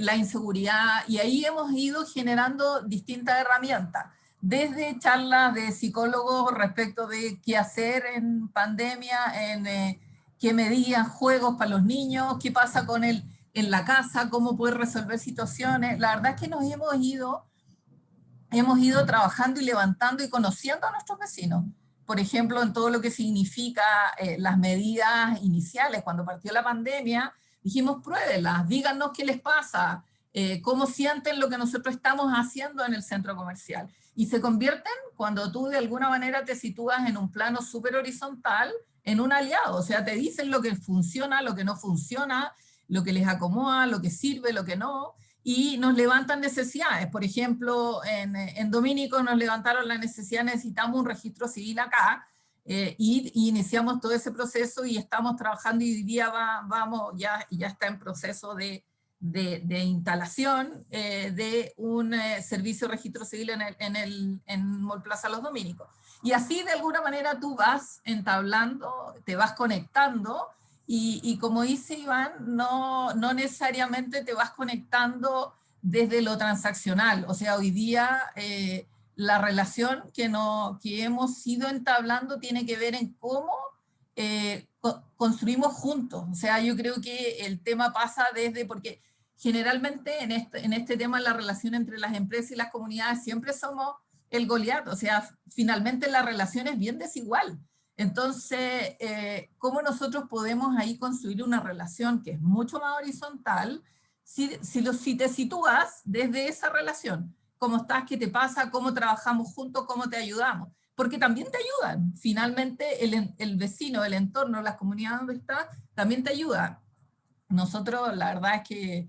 la inseguridad, y ahí hemos ido generando distintas herramientas, desde charlas de psicólogos respecto de qué hacer en pandemia, qué medidas, juegos para los niños, qué pasa con en la casa, cómo poder resolver situaciones. La verdad es que hemos ido trabajando y levantando y conociendo a nuestros vecinos. Por ejemplo, en todo lo que significa las medidas iniciales. Cuando partió la pandemia, dijimos, pruébelas, díganos qué les pasa, cómo sienten lo que nosotros estamos haciendo en el centro comercial. Y se convierten, cuando tú de alguna manera te sitúas en un plano súper horizontal, en un aliado. O sea, te dicen lo que funciona, lo que no funciona, lo que les acomoda, lo que sirve, lo que no, y nos levantan necesidades. Por ejemplo, en Domínico nos levantaron la necesidad, necesitamos un registro civil acá, y iniciamos todo ese proceso y estamos trabajando, y hoy día ya está en proceso de instalación de un servicio de registro civil en Mallplaza Los Domínicos. Y así de alguna manera tú vas entablando, te vas conectando, y como dice Iván, no necesariamente te vas conectando desde lo transaccional. O sea, hoy día la relación que hemos ido entablando tiene que ver en cómo construimos juntos. O sea, yo creo que el tema pasa desde, porque generalmente en este tema la relación entre las empresas y las comunidades siempre somos el Goliat, o sea, finalmente la relación es bien desigual. Entonces, ¿cómo nosotros podemos ahí construir una relación que es mucho más horizontal si te sitúas desde esa relación? ¿Cómo estás? ¿Qué te pasa? ¿Cómo trabajamos juntos? ¿Cómo te ayudamos? Porque también te ayudan. Finalmente, el vecino, el entorno, las comunidades donde estás, también te ayudan. Nosotros, la verdad es que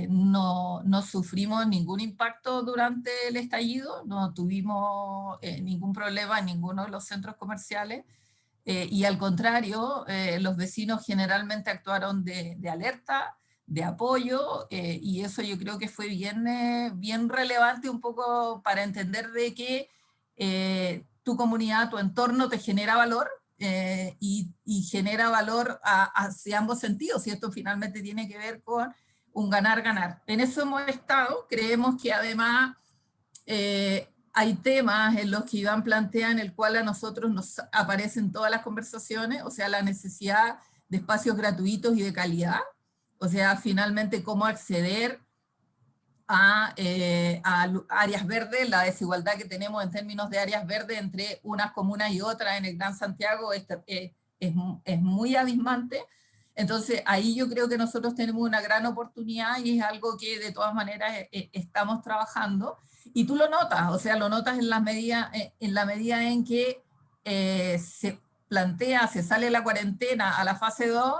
no sufrimos ningún impacto durante el estallido, no tuvimos ningún problema en ninguno de los centros comerciales, y al contrario, los vecinos generalmente actuaron de alerta, de apoyo, y eso yo creo que fue bien relevante un poco para entender de que tu comunidad, tu entorno te genera valor, y genera valor hacia ambos sentidos, y esto finalmente tiene que ver con un ganar-ganar. En eso hemos estado, creemos que además hay temas en los que Iván plantea en el cual a nosotros nos aparecen todas las conversaciones, o sea, la necesidad de espacios gratuitos y de calidad, o sea, finalmente cómo acceder a áreas verdes, la desigualdad que tenemos en términos de áreas verdes entre unas comunas y otras en el Gran Santiago es muy abismante. Entonces ahí yo creo que nosotros tenemos una gran oportunidad y es algo que de todas maneras estamos trabajando. Y tú lo notas, o sea, lo notas en la medida en que se plantea, se sale la cuarentena a la fase 2,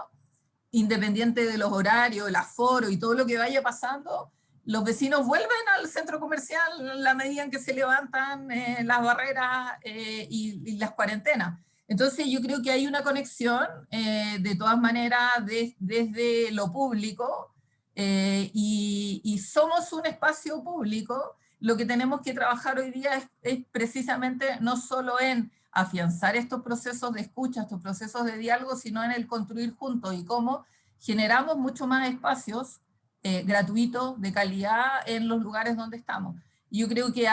independiente de los horarios, el aforo y todo lo que vaya pasando, los vecinos vuelven al centro comercial en la medida en que se levantan las barreras y las cuarentenas. Entonces yo creo que hay una conexión, de todas maneras, desde lo público, y somos un espacio público. Lo que tenemos que trabajar hoy día es precisamente no solo en afianzar estos procesos de escucha, estos procesos de diálogo, sino en el construir juntos y cómo generamos mucho más espacios gratuitos, de calidad, en los lugares donde estamos. Yo creo que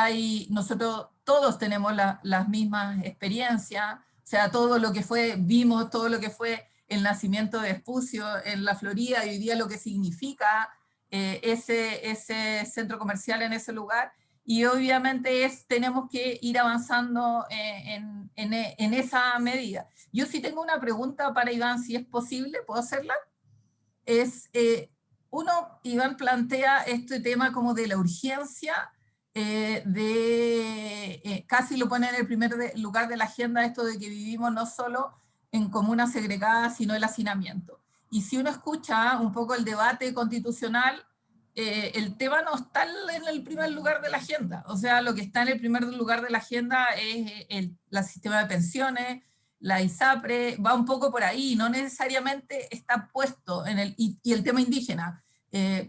nosotros todos tenemos las mismas experiencias, o sea, todo lo que vimos todo lo que fue el nacimiento de Vespucio en la Florida, y hoy día lo que significa ese centro comercial en ese lugar, y obviamente tenemos que ir avanzando en esa medida. Yo sí tengo una pregunta para Iván, si es posible, ¿puedo hacerla? Iván plantea este tema como de la urgencia, casi lo pone en el primer lugar de la agenda, esto de que vivimos no solo en comunas segregadas, sino el hacinamiento. Y si uno escucha un poco el debate constitucional, el tema no está en el primer lugar de la agenda. O sea, lo que está en el primer lugar de la agenda es el sistema de pensiones, la ISAPRE, va un poco por ahí, no necesariamente está puesto y el tema indígena,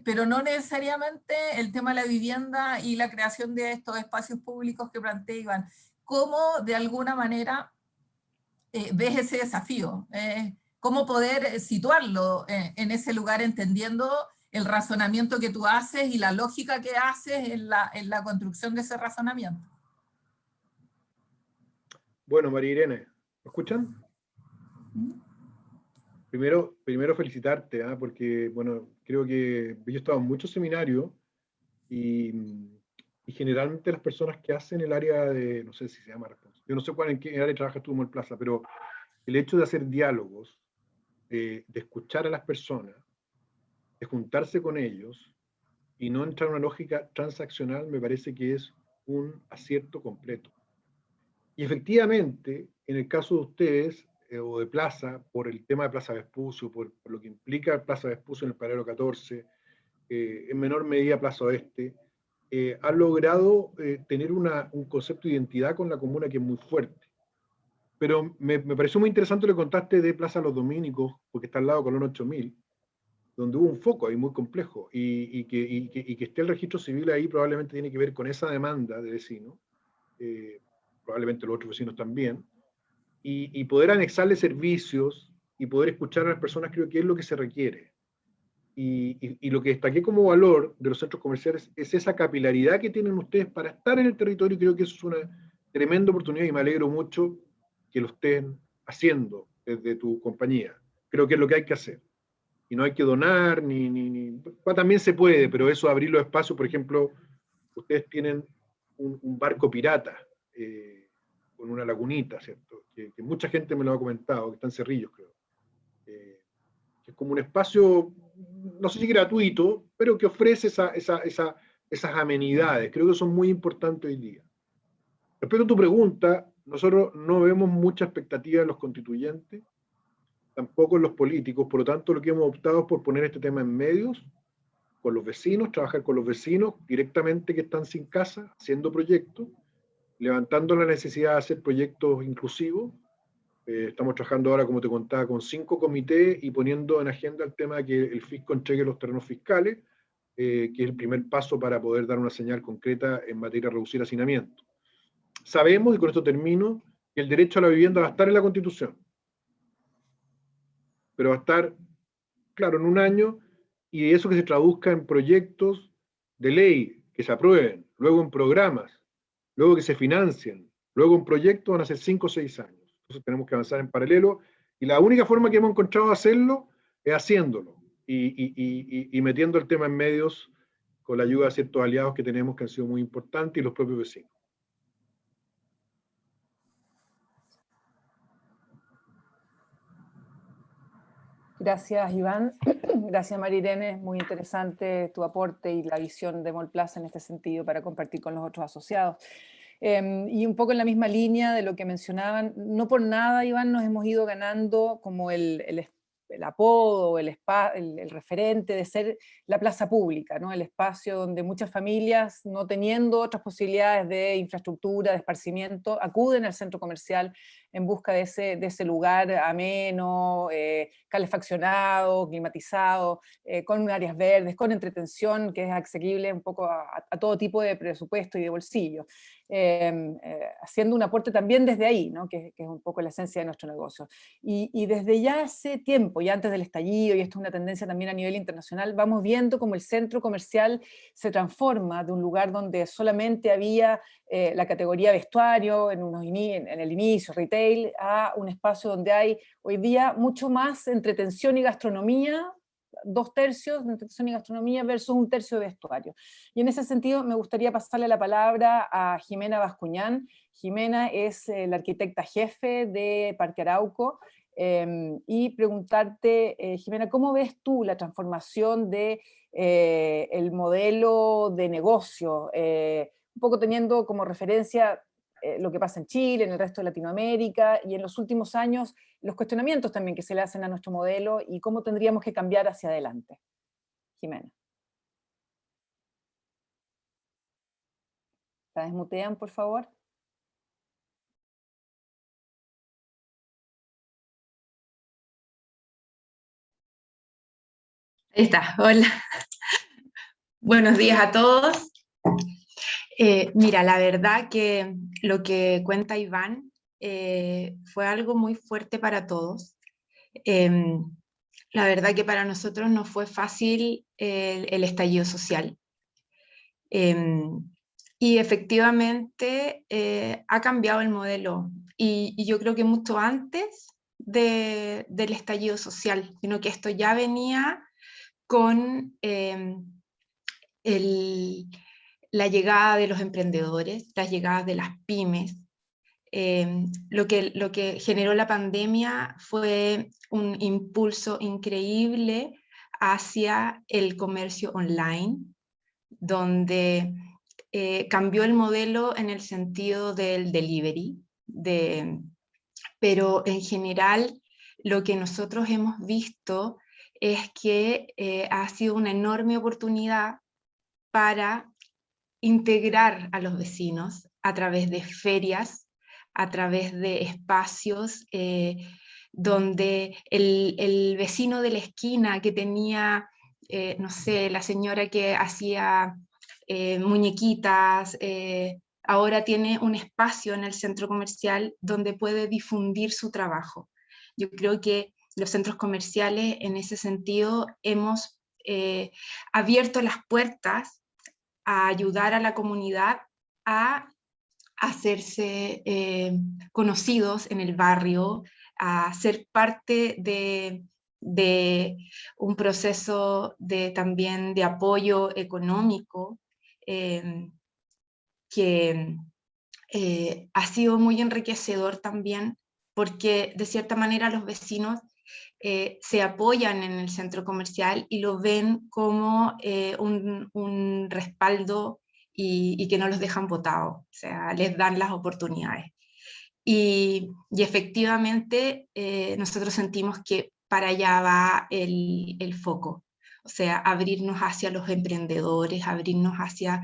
pero no necesariamente el tema de la vivienda y la creación de estos espacios públicos que plantea Iván. ¿Cómo de alguna manera ves ese desafío? ¿Cómo poder situarlo en ese lugar, entendiendo el razonamiento que tú haces y la lógica que haces en la construcción de ese razonamiento? Bueno, María Irene, ¿me escuchan? Primero felicitarte, porque, bueno, creo que yo he estado en muchos seminarios y generalmente las personas que hacen el área de, no sé si se llama responsabilidad, yo no sé en qué área trabajas tú, Mol Plaza, pero el hecho de hacer diálogos, de escuchar a las personas, de juntarse con ellos y no entrar en una lógica transaccional, me parece que es un acierto completo. Y efectivamente, en el caso de ustedes, o de Plaza, por el tema de Plaza Vespucio, por lo que implica Plaza Vespucio en el paralelo 14, en menor medida Plaza Oeste, ha logrado tener un concepto de identidad con la comuna que es muy fuerte. Pero me pareció muy interesante lo que contaste de Plaza Los Dominicos, porque está al lado de Colón 8000, donde hubo un foco ahí muy complejo, y que esté el registro civil ahí probablemente tiene que ver con esa demanda de vecinos, probablemente los otros vecinos también, y poder anexarle servicios y poder escuchar a las personas, creo que es lo que se requiere. Y lo que destaqué como valor de los centros comerciales es esa capilaridad que tienen ustedes para estar en el territorio, y creo que eso es una tremenda oportunidad y me alegro mucho que lo estén haciendo desde tu compañía. Creo que es lo que hay que hacer. Y no hay que donar, también se puede, pero eso, abrir los espacios, por ejemplo, ustedes tienen un barco pirata con una lagunita, ¿cierto? Que mucha gente me lo ha comentado, que está en Cerrillos, creo. Que es como un espacio, no sé si gratuito, pero que ofrece esas amenidades. Creo que son muy importantes hoy día. Respecto a tu pregunta, nosotros no vemos mucha expectativa en los constituyentes, tampoco en los políticos, por lo tanto lo que hemos optado es por poner este tema en medios, con los vecinos, trabajar con los vecinos directamente que están sin casa, haciendo proyectos, levantando la necesidad de hacer proyectos inclusivos. Estamos trabajando ahora, como te contaba, con 5 comités y poniendo en agenda el tema de que el fisco entregue los terrenos fiscales, que es el primer paso para poder dar una señal concreta en materia de reducir hacinamiento. Sabemos, y con esto termino, que el derecho a la vivienda va a estar en la Constitución, pero va a estar, claro, en un año, y eso que se traduzca en proyectos de ley que se aprueben, luego en programas, luego que se financien, luego en proyectos, van a ser 5 o 6 años. Entonces tenemos que avanzar en paralelo, y la única forma que hemos encontrado de hacerlo es haciéndolo, y metiendo el tema en medios con la ayuda de ciertos aliados que tenemos que han sido muy importantes, y los propios vecinos. Gracias, Iván. Gracias, María Irene. Muy interesante tu aporte y la visión de Mallplaza en este sentido para compartir con los otros asociados. Y un poco en la misma línea de lo que mencionaban, no por nada, Iván, nos hemos ido ganando como el apodo, el referente de ser la plaza pública, ¿no? El espacio donde muchas familias, no teniendo otras posibilidades de infraestructura, de esparcimiento, acuden al centro comercial en busca de ese lugar ameno, calefaccionado, climatizado, con áreas verdes, con entretención que es asequible un poco a todo tipo de presupuesto y de bolsillo. Haciendo un aporte también desde ahí, ¿no? que es un poco la esencia de nuestro negocio. Y desde ya hace tiempo, ya antes del estallido, y esto es una tendencia también a nivel internacional, vamos viendo cómo el centro comercial se transforma de un lugar donde solamente había la categoría vestuario en el inicio, retail, a un espacio donde hay hoy día mucho más entretención y gastronomía, 2/3 de entretención y gastronomía versus 1/3 de vestuario. Y en ese sentido me gustaría pasarle la palabra a Jimena Bascuñán. Jimena es la arquitecta jefe de Parque Arauco, y preguntarte, Jimena, ¿cómo ves tú la transformación de el modelo de negocio? Un poco teniendo como referencia lo que pasa en Chile, en el resto de Latinoamérica, y en los últimos años los cuestionamientos también que se le hacen a nuestro modelo y cómo tendríamos que cambiar hacia adelante. Jimena. ¿La desmutean, por favor? Ahí está, hola. Buenos días a todos. Mira, la verdad que lo que cuenta Iván fue algo muy fuerte para todos. La verdad que para nosotros no fue fácil el estallido social. Y efectivamente ha cambiado el modelo. Y yo creo que mucho antes del estallido social, sino que esto ya venía con la llegada de los emprendedores, las llegadas de las pymes. Lo que generó la pandemia fue un impulso increíble hacia el comercio online, donde cambió el modelo en el sentido del delivery, pero en general lo que nosotros hemos visto es que ha sido una enorme oportunidad para integrar a los vecinos a través de ferias, a través de espacios donde el vecino de la esquina que tenía, no sé, la señora que hacía muñequitas, ahora tiene un espacio en el centro comercial donde puede difundir su trabajo. Yo creo que los centros comerciales en ese sentido hemos abierto las puertas a ayudar a la comunidad a hacerse conocidos en el barrio, a ser parte de un proceso también de apoyo económico que ha sido muy enriquecedor también, porque de cierta manera los vecinos se apoyan en el centro comercial y lo ven como un respaldo y que no los dejan botados, o sea, les dan las oportunidades. Y efectivamente nosotros sentimos que para allá va el foco, o sea, abrirnos hacia los emprendedores, abrirnos hacia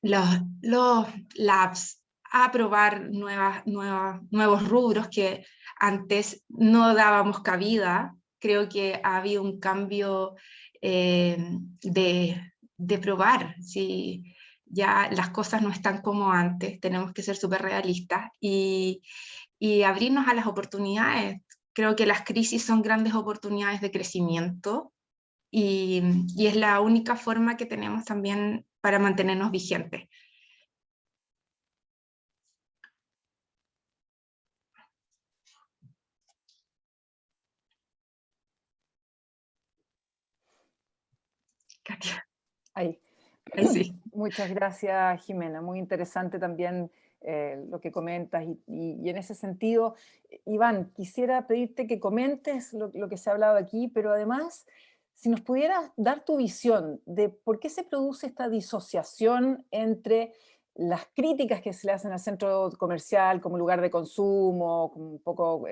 los labs, a probar nuevos rubros que antes no dábamos cabida. Creo que ha habido un cambio de probar, si ya las cosas no están como antes, tenemos que ser súper realistas y abrirnos a las oportunidades. Creo que las crisis son grandes oportunidades de crecimiento y es la única forma que tenemos también para mantenernos vigentes. Katia. Ahí. Sí. Muchas gracias, Jimena. Muy interesante también lo que comentas. Y en ese sentido, Iván, quisiera pedirte que comentes lo que se ha hablado aquí, pero además, si nos pudieras dar tu visión de por qué se produce esta disociación entre las críticas que se le hacen al centro comercial como lugar de consumo, como un poco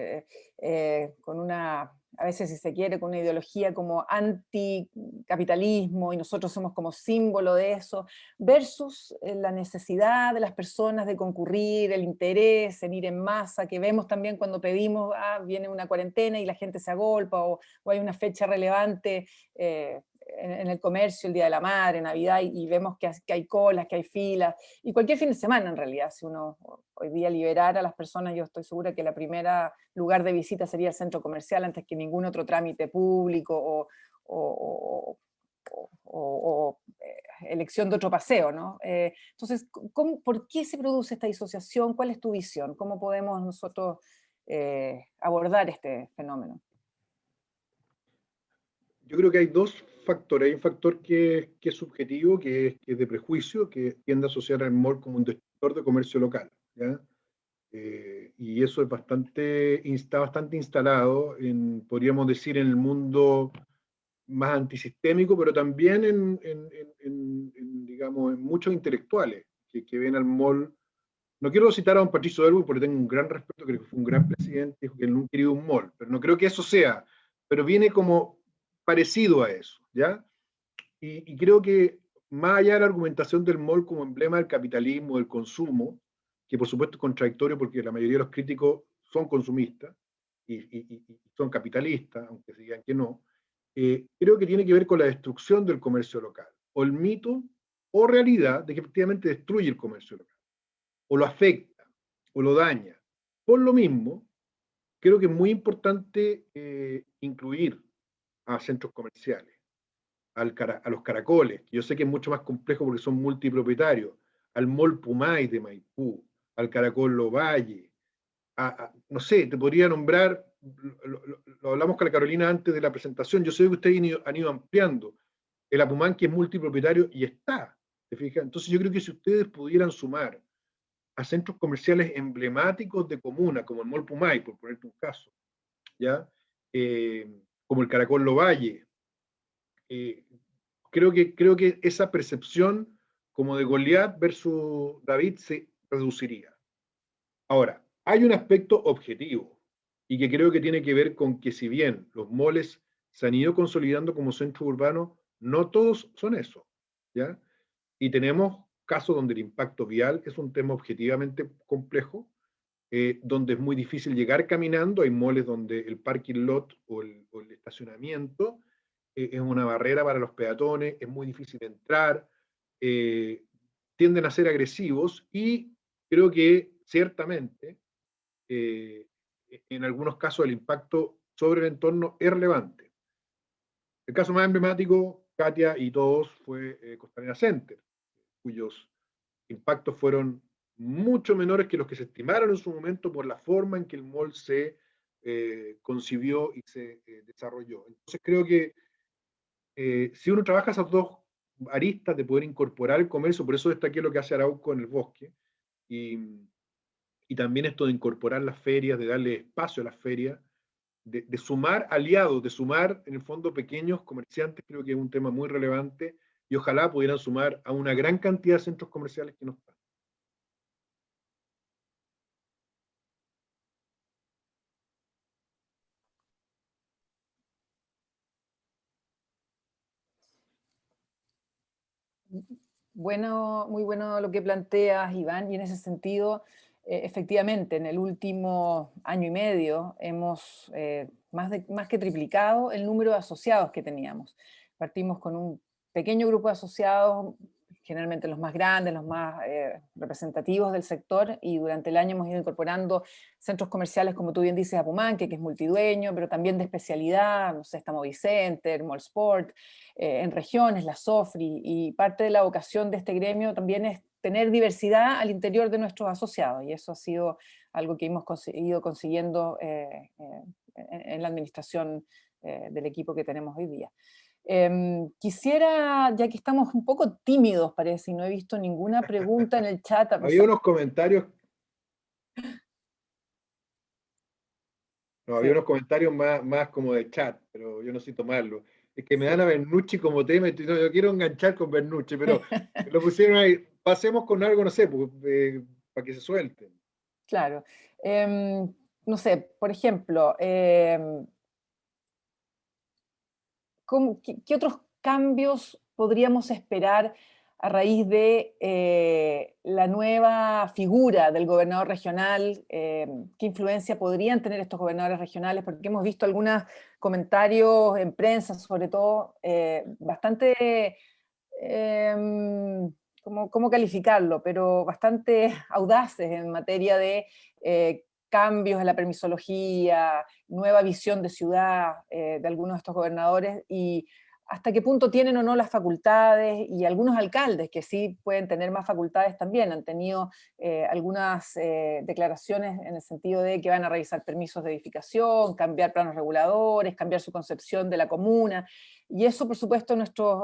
con una, a veces si se quiere, con una ideología como anticapitalismo y nosotros somos como símbolo de eso, versus la necesidad de las personas de concurrir, el interés en ir en masa, que vemos también cuando pedimos, viene una cuarentena y la gente se agolpa, o hay una fecha relevante en el comercio, el Día de la Madre, Navidad, y vemos que hay colas, que hay filas, y cualquier fin de semana en realidad, si uno hoy día liberara a las personas, yo estoy segura que la primera lugar de visita sería el centro comercial antes que ningún otro trámite público o elección de otro paseo, ¿no? Entonces, ¿por qué se produce esta disociación? ¿Cuál es tu visión? ¿Cómo podemos nosotros abordar este fenómeno? Yo creo que hay dos factores. Hay un factor que es subjetivo, que es de prejuicio, que tiende a asociar al mall como un destructor de comercio local, ¿ya? Y eso es está bastante instalado, podríamos decir, en el mundo más antisistémico, pero también digamos, en muchos intelectuales que ven al mall. No quiero citar a don Patricio Elwin porque tengo un gran respeto, creo que fue un gran presidente, dijo que él nunca quería un mall, pero no creo que eso sea, pero viene como parecido a eso, ¿ya? Y creo que más allá de la argumentación del mall como emblema del capitalismo, del consumo, que por supuesto es contradictorio porque la mayoría de los críticos son consumistas y son capitalistas, aunque se digan que no, creo que tiene que ver con la destrucción del comercio local, o el mito o realidad de que efectivamente destruye el comercio local, o lo afecta, o lo daña. Por lo mismo, creo que es muy importante incluir a centros comerciales, a los caracoles, que yo sé que es mucho más complejo porque son multipropietarios, al Mall Pumay de Maipú, al Caracol Lovalle, no sé, te podría nombrar, lo hablamos con la Carolina antes de la presentación, yo sé que ustedes han ido ampliando, el Apumán que es multipropietario y está, ¿te fijas? Entonces yo creo que si ustedes pudieran sumar a centros comerciales emblemáticos de comuna, como el Mall Pumay, por ponerte un caso, ¿ya? Como el Caracol Lovalle, creo que esa percepción como de Goliat versus David se reduciría. Ahora, hay un aspecto objetivo y que creo que tiene que ver con que si bien los moles se han ido consolidando como centros urbanos, no todos son eso, ¿ya? Y tenemos casos donde el impacto vial es un tema objetivamente complejo, donde es muy difícil llegar caminando, hay moles donde el parking lot o el estacionamiento es una barrera para los peatones, es muy difícil entrar, tienden a ser agresivos y creo que ciertamente en algunos casos el impacto sobre el entorno es relevante. El caso más emblemático, Katia y todos, fue Costanera Center, cuyos impactos fueron mucho menores que los que se estimaron en su momento por la forma en que el mall se concibió y se desarrolló. Entonces creo que si uno trabaja esas dos aristas de poder incorporar el comercio, por eso destaqué lo que hace Arauco en el bosque, y también esto de incorporar las ferias, de darle espacio a las ferias, de sumar aliados, de sumar en el fondo pequeños comerciantes, creo que es un tema muy relevante, y ojalá pudieran sumar a una gran cantidad de centros comerciales que no están. Bueno, muy bueno lo que planteas, Iván, y en ese sentido, efectivamente, en el último año y medio hemos más que triplicado el número de asociados que teníamos. Partimos con un pequeño grupo de asociados, generalmente los más grandes, los más representativos del sector, y durante el año hemos ido incorporando centros comerciales, como tú bien dices, Apumanque, que es multidueño, pero también de especialidad, no sé, está Movicenter, Mallsport, en regiones, la Sofri, y parte de la vocación de este gremio también es tener diversidad al interior de nuestros asociados, y eso ha sido algo que hemos ido consiguiendo en la administración del equipo que tenemos hoy día. Quisiera, ya que estamos un poco tímidos, parece, y no he visto ninguna pregunta en el chat. Había unos comentarios. No, había unos comentarios más como de chat, pero yo no sé tomarlo. Es que me dan a Bernucci como tema y no, yo quiero enganchar con Bernucci, pero lo pusieron ahí. Pasemos con algo, no sé, para que se suelten. Claro. No sé, por ejemplo, ¿qué otros cambios podríamos esperar a raíz de la nueva figura del gobernador regional? ¿Qué influencia podrían tener estos gobernadores regionales? Porque hemos visto algunos comentarios en prensa, sobre todo, bastante, ¿cómo calificarlo? Pero bastante audaces en materia de cambios en la permisología, nueva visión de ciudad de algunos de estos gobernadores, y hasta qué punto tienen o no las facultades, y algunos alcaldes que sí pueden tener más facultades también han tenido algunas declaraciones en el sentido de que van a revisar permisos de edificación, cambiar planos reguladores, cambiar su concepción de la comuna, y eso por supuesto nuestros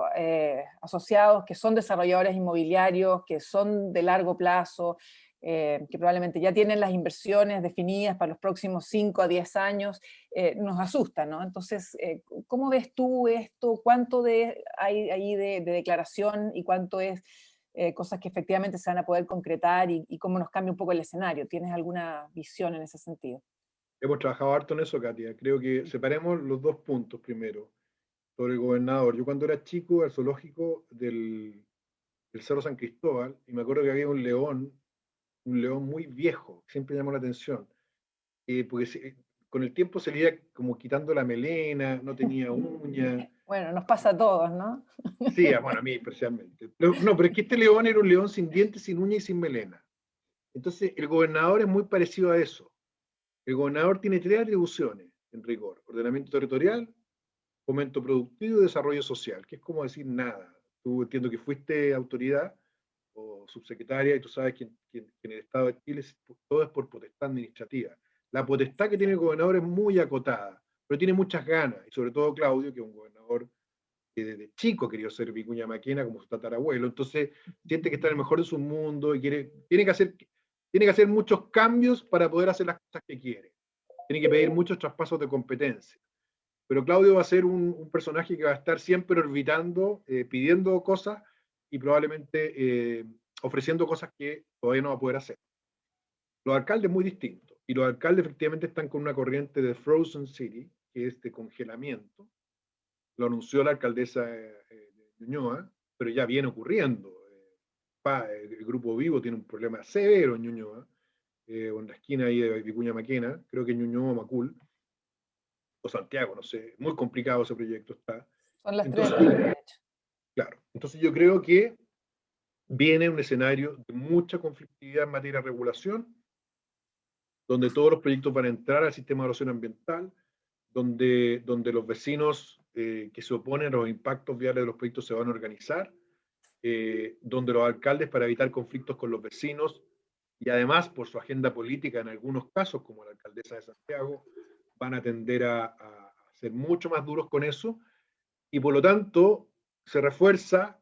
asociados que son desarrolladores inmobiliarios, que son de largo plazo, que probablemente ya tienen las inversiones definidas para los próximos 5 a 10 años, nos asusta, ¿no? Entonces, ¿cómo ves tú esto? ¿Cuánto hay ahí de declaración y cuánto es cosas que efectivamente se van a poder concretar y cómo nos cambia un poco el escenario? ¿Tienes alguna visión en ese sentido? Hemos trabajado harto en eso, Katia. Creo que separemos los dos puntos primero. Sobre el gobernador. Yo cuando era chico, al zoológico del Cerro San Cristóbal, y me acuerdo que había un león muy viejo, siempre llamó la atención, porque con el tiempo se le iba como quitando la melena, no tenía uña. Bueno, nos pasa a todos, ¿no? Sí, bueno, a mí especialmente. No, pero es que este león era un león sin dientes, sin uña y sin melena. Entonces, el gobernador es muy parecido a eso. El gobernador tiene tres atribuciones, en rigor: ordenamiento territorial, fomento productivo y desarrollo social, que es como decir nada. Tú entiendo que fuiste autoridad o subsecretaria y tú sabes que en el Estado de Chile todo es por potestad administrativa. La potestad que tiene el gobernador es muy acotada, pero tiene muchas ganas, y sobre todo Claudio, que es un gobernador que desde chico quería ser Vicuña Maquena como su tatarabuelo, entonces siente que está en el mejor de su mundo y tiene que hacer muchos cambios para poder hacer las cosas que quiere. Tiene que pedir muchos traspasos de competencia. Pero Claudio va a ser un personaje que va a estar siempre orbitando, pidiendo cosas y probablemente ofreciendo cosas que todavía no va a poder hacer. Los alcaldes muy distintos, y los alcaldes efectivamente están con una corriente de Frozen City, que es de congelamiento. Lo anunció la alcaldesa de Ñuñoa, pero ya viene ocurriendo. El Grupo Vivo tiene un problema severo en Ñuñoa, o en la esquina ahí de Vicuña Maquena, creo que en Ñuñoa o Macul, o Santiago, no sé, muy complicado ese proyecto está. Son las Entonces, tres, de hecho. claro, entonces yo creo que viene un escenario de mucha conflictividad en materia de regulación, donde todos los proyectos van a entrar al sistema de evaluación ambiental, donde los vecinos que se oponen a los impactos viales de los proyectos se van a organizar, donde los alcaldes, para evitar conflictos con los vecinos, y además por su agenda política en algunos casos, como la alcaldesa de Santiago, van a tender a ser mucho más duros con eso, y por lo tanto se refuerza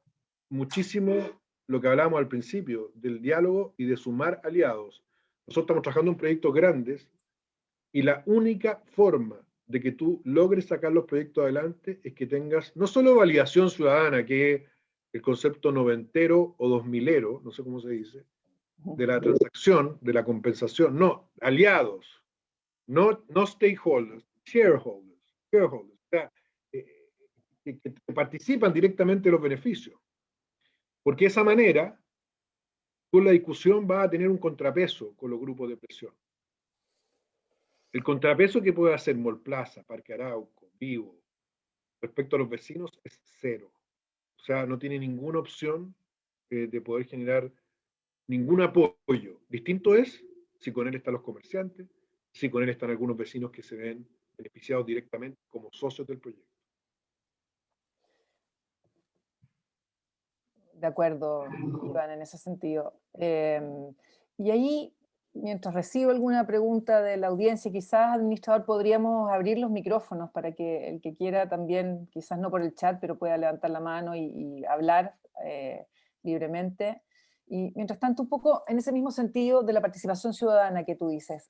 muchísimo lo que hablábamos al principio, del diálogo y de sumar aliados. Nosotros estamos trabajando en proyectos grandes, y la única forma de que tú logres sacar los proyectos adelante es que tengas no solo validación ciudadana, que es el concepto noventero o 2000ero, no sé cómo se dice, de la transacción, de la compensación, no, aliados, no stakeholders, shareholders, o sea, que participan directamente de los beneficios. Porque de esa manera, tú en la discusión vas a tener un contrapeso con los grupos de presión. El contrapeso que puede hacer Mallplaza, Parque Arauco, Vivo, respecto a los vecinos es cero. O sea, no tiene ninguna opción de poder generar ningún apoyo. Distinto es si con él están los comerciantes, si con él están algunos vecinos que se ven beneficiados directamente como socios del proyecto. De acuerdo, Iván, en ese sentido. Y ahí, mientras recibo alguna pregunta de la audiencia, quizás, administrador, podríamos abrir los micrófonos para que el que quiera también, quizás no por el chat, pero pueda levantar la mano y hablar libremente. Y mientras tanto, un poco en ese mismo sentido de la participación ciudadana que tú dices,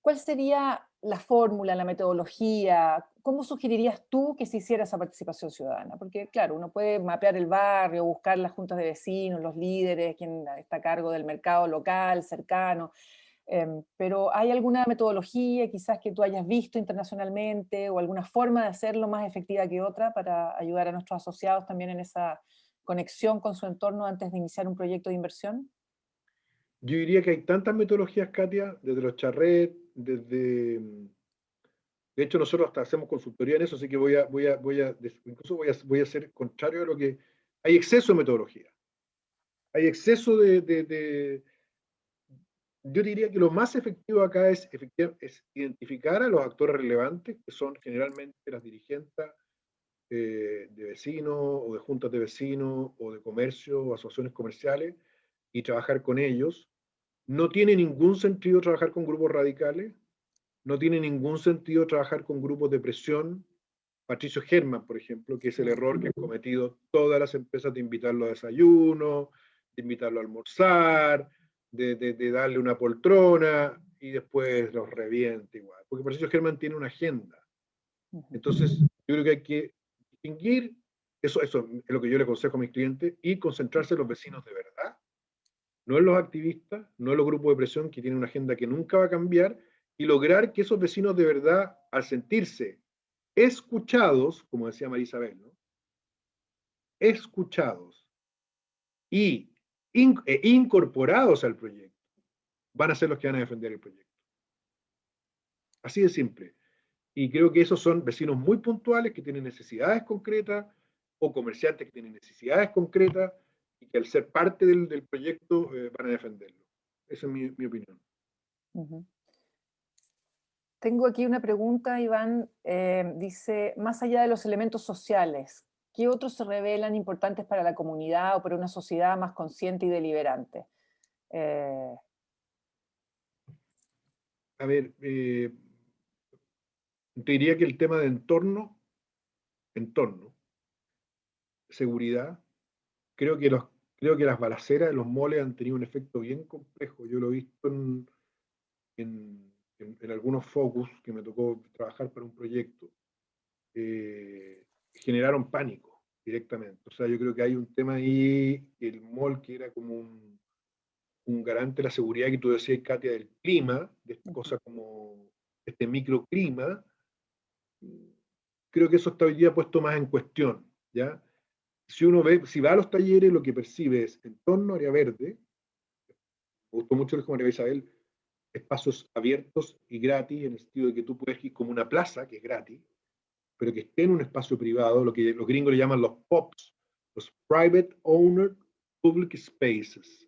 ¿cuál sería la fórmula, la metodología? ¿Cómo sugerirías tú que se hiciera esa participación ciudadana? Porque, claro, uno puede mapear el barrio, buscar las juntas de vecinos, los líderes, quien está a cargo del mercado local, cercano, pero ¿hay alguna metodología quizás que tú hayas visto internacionalmente o alguna forma de hacerlo más efectiva que otra para ayudar a nuestros asociados también en esa conexión con su entorno antes de iniciar un proyecto de inversión? Yo diría que hay tantas metodologías, Katia, desde los charrets, desde... De hecho, nosotros hasta hacemos consultoría en eso, así que incluso voy a ser contrario a lo que... Hay exceso de metodología. Hay exceso yo diría que lo más efectivo acá es identificar a los actores relevantes, que son generalmente las dirigentes de vecinos o de juntas de vecinos o de comercio o asociaciones comerciales, y trabajar con ellos. No tiene ningún sentido trabajar con grupos radicales, no tiene ningún sentido trabajar con grupos de presión. Patricio Herman, por ejemplo, que es el error que han cometido todas las empresas de invitarlo a desayuno, de invitarlo a almorzar, de darle una poltrona y después los revienta igual. Porque Patricio Herman tiene una agenda. Entonces, yo creo que hay que distinguir, eso es lo que yo le aconsejo a mis clientes, y concentrarse en los vecinos de verdad, no en los activistas, no en los grupos de presión que tienen una agenda que nunca va a cambiar, y lograr que esos vecinos de verdad, al sentirse escuchados, como decía María Isabel, ¿no? Escuchados y incorporados al proyecto, van a ser los que van a defender el proyecto. Así de simple. Y creo que esos son vecinos muy puntuales que tienen necesidades concretas o comerciantes que tienen necesidades concretas y que al ser parte del proyecto van a defenderlo. Esa es mi opinión. Tengo aquí una pregunta, Iván. Dice, más allá de los elementos sociales, ¿qué otros se revelan importantes para la comunidad o para una sociedad más consciente y deliberante? A ver, te diría que el tema de entorno, seguridad, creo que las balaceras de los moles han tenido un efecto bien complejo. Yo lo he visto en algunos focus que me tocó trabajar para un proyecto. Generaron pánico directamente. O sea, yo creo que hay un tema ahí, el mall que era como un garante de la seguridad que tú decías, Katia, del clima, de esta cosa como este microclima. Creo que eso está hoy día puesto más en cuestión, ¿ya? Si va a los talleres, lo que percibe es entorno, área verde. Me gustó mucho como María Isabel, espacios abiertos y gratis, en el sentido de que tú puedes ir como una plaza, que es gratis, pero que esté en un espacio privado, lo que los gringos le llaman los POPs, los Private Owner Public Spaces,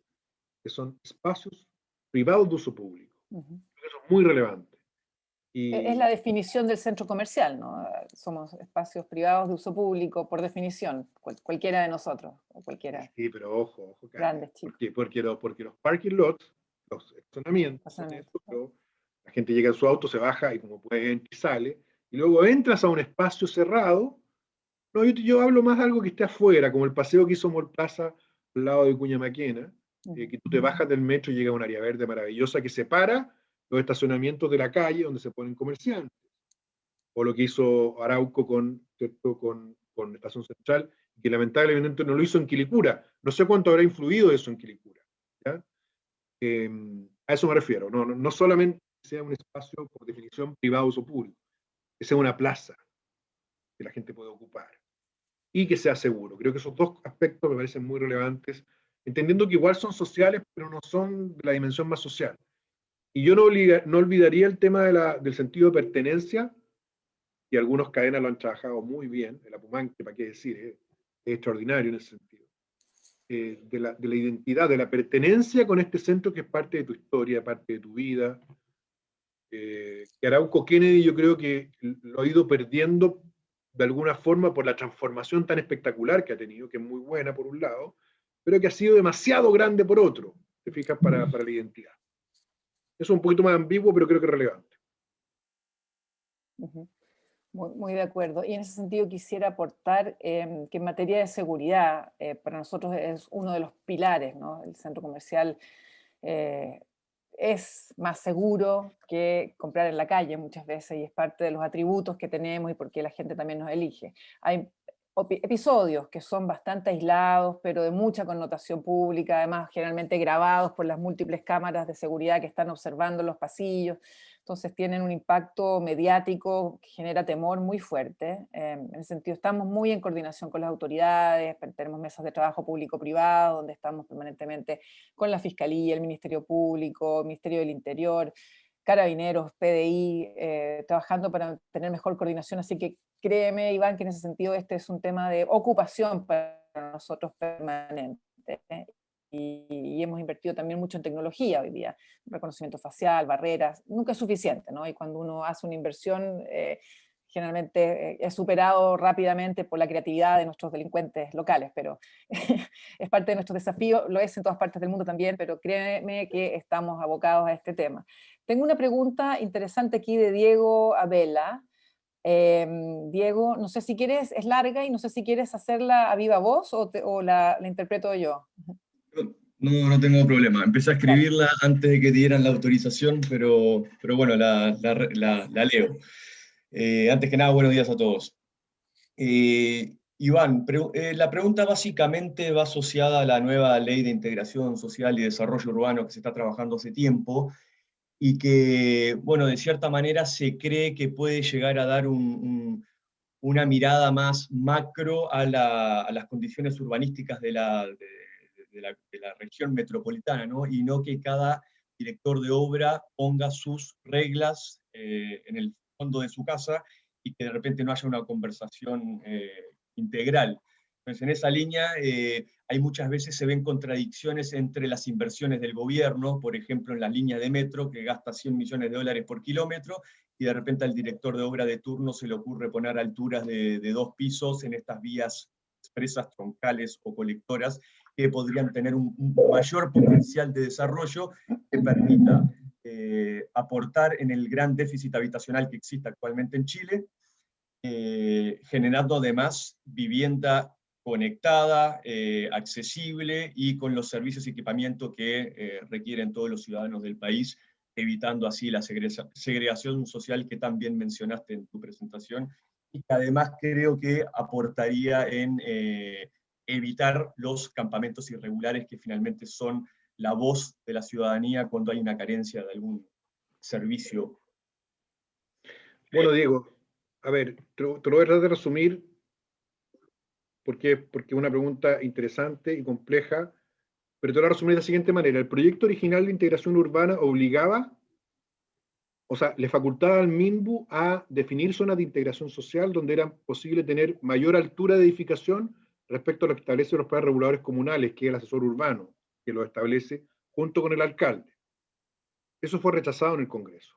que son espacios privados de uso público. Eso es muy relevante. Es la definición del centro comercial, ¿no? Somos espacios privados de uso público, por definición, cualquiera de nosotros, o cualquiera. Sí, pero ojo, Grandes, chicos. porque los parking lots, los estacionamientos, son eso, pero la gente llega en su auto, se baja y como puede entra y sale, y luego entras a un espacio cerrado. No, yo hablo más de algo que esté afuera, como el paseo que hizo Molplaza al lado de Cuña Maquena, que tú te bajas del metro y llega a un área verde maravillosa que separa los estacionamientos de la calle donde se ponen comerciantes. O lo que hizo Arauco ¿cierto? con Estación Central, que lamentablemente no lo hizo en Quilicura. No sé cuánto habrá influido eso en Quilicura. ¿Ya? A eso me refiero. No solamente que sea un espacio, por definición, privado o público, que sea una plaza que la gente pueda ocupar y que sea seguro. Creo que esos dos aspectos me parecen muy relevantes, entendiendo que igual son sociales, pero no son de la dimensión más social. Y yo no olvidaría el tema del sentido de pertenencia, y algunos cadenas lo han trabajado muy bien, el Apumanque, para qué decir, es extraordinario en ese sentido. De la identidad, de la pertenencia con este centro que es parte de tu historia, parte de tu vida. Que Arauco Kennedy yo creo que lo ha ido perdiendo de alguna forma por la transformación tan espectacular que ha tenido, que es muy buena por un lado, pero que ha sido demasiado grande por otro, te fijas, para la identidad. Eso es un poquito más ambiguo, pero creo que es relevante. Muy de acuerdo. Y en ese sentido quisiera aportar que en materia de seguridad, para nosotros es uno de los pilares, ¿no? El centro comercial es más seguro que comprar en la calle muchas veces y es parte de los atributos que tenemos y porque la gente también nos elige. Hay episodios que son bastante aislados, pero de mucha connotación pública, además generalmente grabados por las múltiples cámaras de seguridad que están observando los pasillos, entonces tienen un impacto mediático que genera temor muy fuerte. En ese sentido estamos muy en coordinación con las autoridades, tenemos mesas de trabajo público-privado, donde estamos permanentemente con la Fiscalía, el Ministerio Público, el Ministerio del Interior, Carabineros, PDI, trabajando para tener mejor coordinación, así que créeme, Iván, que en ese sentido este es un tema de ocupación para nosotros permanente, y hemos invertido también mucho en tecnología hoy día, reconocimiento facial, barreras, nunca es suficiente, ¿no? Y cuando uno hace una inversión, generalmente es superado rápidamente por la creatividad de nuestros delincuentes locales, pero es parte de nuestro desafío, lo es en todas partes del mundo también, pero créeme que estamos abocados a este tema. Tengo una pregunta interesante aquí de Diego Abela. Diego, no sé si quieres, es larga y no sé si quieres hacerla a viva voz o la interpreto yo. No tengo problema. Empecé a escribirla antes de que dieran la autorización, pero bueno, la leo. Antes que nada, buenos días a todos. Iván, la pregunta básicamente va asociada a la nueva Ley de Integración Social y Desarrollo Urbano que se está trabajando hace tiempo, y que, bueno, de cierta manera se cree que puede llegar a dar una mirada más macro a las condiciones urbanísticas de la región metropolitana, ¿no? Y no que cada director de obra ponga sus reglas en el fondo de su casa y que de repente no haya una conversación integral. Entonces, en esa línea hay muchas veces se ven contradicciones entre las inversiones del gobierno, por ejemplo, en la línea de metro, que gasta $100 millones por kilómetro, y de repente al director de obra de turno se le ocurre poner alturas de 2 pisos en estas vías expresas, troncales o colectoras, que podrían tener un mayor potencial de desarrollo que permita aportar en el gran déficit habitacional que existe actualmente en Chile, generando además vivienda conectada, accesible y con los servicios y equipamiento que requieren todos los ciudadanos del país, evitando así la segregación social que también mencionaste en tu presentación, y que además creo que aportaría en evitar los campamentos irregulares que finalmente son la voz de la ciudadanía cuando hay una carencia de algún servicio. Bueno, Diego, a ver, te lo voy a tratar de resumir porque es una pregunta interesante y compleja, pero te lo voy a resumir de la siguiente manera. El proyecto original de integración urbana obligaba, o sea, le facultaba al MINBU a definir zonas de integración social donde era posible tener mayor altura de edificación respecto a lo que establecen los planes reguladores comunales, que es el asesor urbano, que lo establece junto con el alcalde. Eso fue rechazado en el Congreso.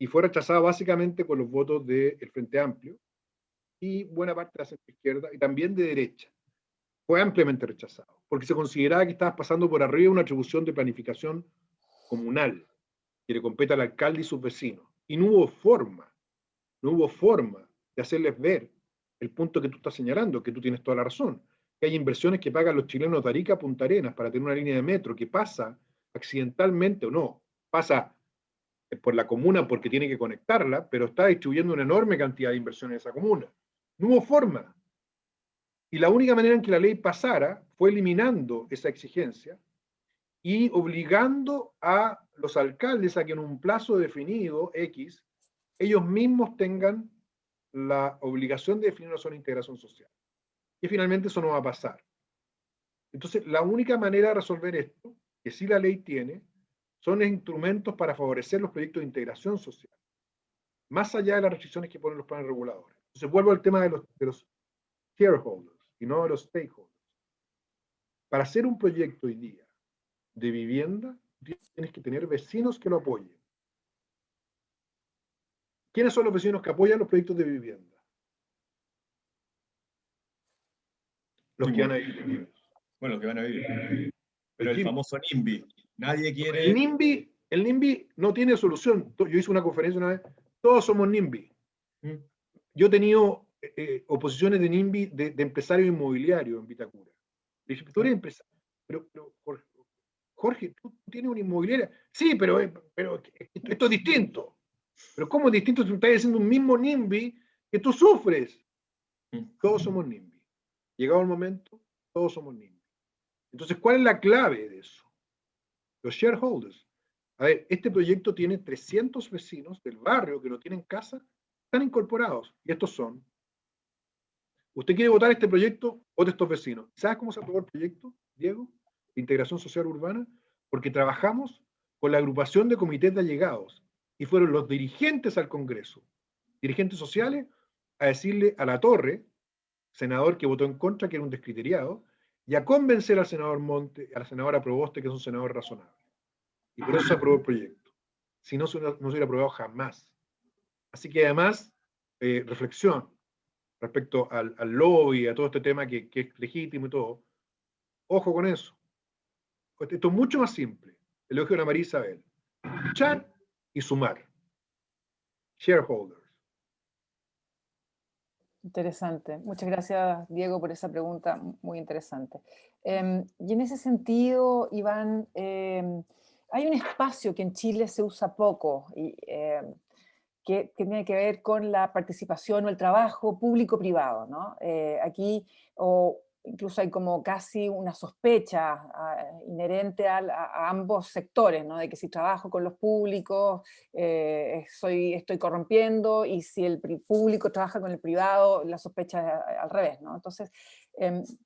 y fue rechazada básicamente con los votos del Frente Amplio y buena parte de la centroizquierda y también de derecha. Fue ampliamente rechazado, porque se consideraba que estabas pasando por arriba una atribución de planificación comunal que le compete al alcalde y sus vecinos. Y no hubo forma de hacerles ver el punto que tú estás señalando, que tú tienes toda la razón, que hay inversiones que pagan los chilenos de Arica a Punta Arenas para tener una línea de metro que pasa accidentalmente o no, pasa por la comuna porque tiene que conectarla, pero está distribuyendo una enorme cantidad de inversiones en esa comuna. No hubo forma. Y la única manera en que la ley pasara fue eliminando esa exigencia y obligando a los alcaldes a que en un plazo definido, X, ellos mismos tengan la obligación de definir una zona de integración social. Y finalmente eso no va a pasar. Entonces, la única manera de resolver esto, que sí la ley tiene, son instrumentos para favorecer los proyectos de integración social, más allá de las restricciones que ponen los planes reguladores. Entonces, vuelvo al tema de los shareholders y no de los stakeholders. Para hacer un proyecto hoy día de vivienda, tienes que tener vecinos que lo apoyen. ¿Quiénes son los vecinos que apoyan los proyectos de vivienda? Los que van a vivir. Bueno, los que van a vivir. Pero el famoso NIMBY. Nadie quiere... El NIMBY no tiene solución. Yo hice una conferencia una vez. Todos somos NIMBY. Yo he tenido oposiciones de NIMBY de empresarios inmobiliarios en Vitacura. Dije, tú eres empresario. Pero Jorge, tú tienes una inmobiliaria. Sí, pero esto es distinto. Pero ¿cómo es distinto si tú estás haciendo un mismo NIMBY que tú sufres? Todos somos NIMBY. Llegado el momento, todos somos NIMBY. Entonces, ¿cuál es la clave de eso? Los shareholders. A ver, este proyecto tiene 300 vecinos del barrio que no tienen casa, están incorporados. Y estos son. ¿Usted quiere votar este proyecto? Vote estos vecinos. ¿Sabes cómo se aprobó el proyecto, Diego? De integración social urbana. Porque trabajamos con la agrupación de comités de allegados. Y fueron los dirigentes al Congreso, dirigentes sociales, a decirle a la Torre, senador que votó en contra, que era un descriteriado, y a convencer al senador Monte, a la senadora Proboste, que es un senador razonable. Y por eso se aprobó el proyecto. Si no, no se hubiera aprobado jamás. Así que además, reflexión respecto al lobby, a todo este tema que es legítimo y todo. Ojo con eso. Esto es mucho más simple. El elogio de Ana María Isabel. Escuchar y sumar. Shareholders. Interesante. Muchas gracias, Diego, por esa pregunta muy interesante. Y en ese sentido, Iván, hay un espacio que en Chile se usa poco y que tiene que ver con la participación o el trabajo público-privado, ¿no? Aquí, o incluso hay como casi una sospecha inherente a ambos sectores, ¿no? De que si trabajo con los públicos estoy corrompiendo, y si el público trabaja con el privado, la sospecha es al revés, ¿no? Entonces,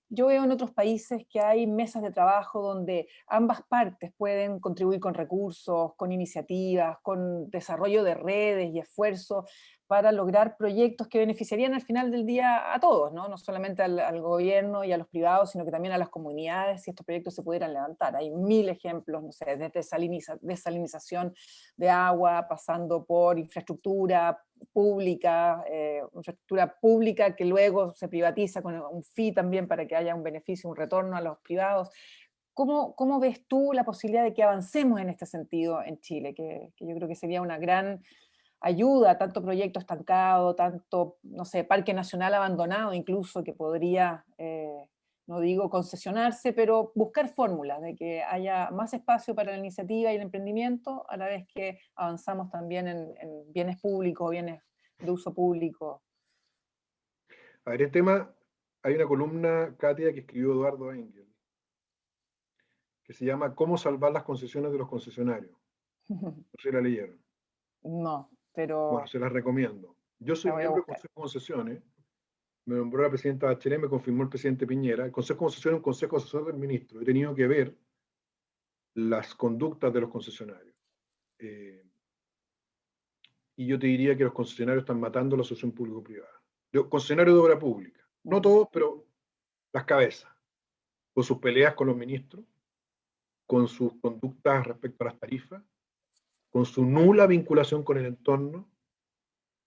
yo veo en otros países que hay mesas de trabajo donde ambas partes pueden contribuir con recursos, con iniciativas, con desarrollo de redes y esfuerzos para lograr proyectos que beneficiarían al final del día a todos, ¿no? No solamente al gobierno y a los privados, sino que también a las comunidades, si estos proyectos se pudieran levantar. Hay 1000 ejemplos, no sé, desde desalinización de agua, pasando por infraestructura pública que luego se privatiza con un fee también para que haya un beneficio, un retorno a los privados. ¿Cómo ves tú la posibilidad de que avancemos en este sentido en Chile? Que yo creo que sería una gran ayuda, tanto proyecto estancado, tanto, no sé, parque nacional abandonado incluso, que podría, no digo concesionarse, pero buscar fórmulas de que haya más espacio para la iniciativa y el emprendimiento, a la vez que avanzamos también en bienes públicos, bienes de uso público. A ver, el tema, hay una columna, Katia, que escribió Eduardo Engel, que se llama ¿Cómo salvar las concesiones de los concesionarios? No sé si la leyeron. No, pero... Bueno, se las recomiendo. Yo soy miembro del Consejo de Concesiones, me nombró la presidenta Bachelet, me confirmó el presidente Piñera. El Consejo de Concesiones es un consejo asesor del ministro. He tenido que ver las conductas de los concesionarios. Y yo te diría que los concesionarios están matando la asociación público-privada. Concesionarios de obra pública. No todos, pero las cabezas. Con sus peleas con los ministros, con sus conductas respecto a las tarifas, con su nula vinculación con el entorno,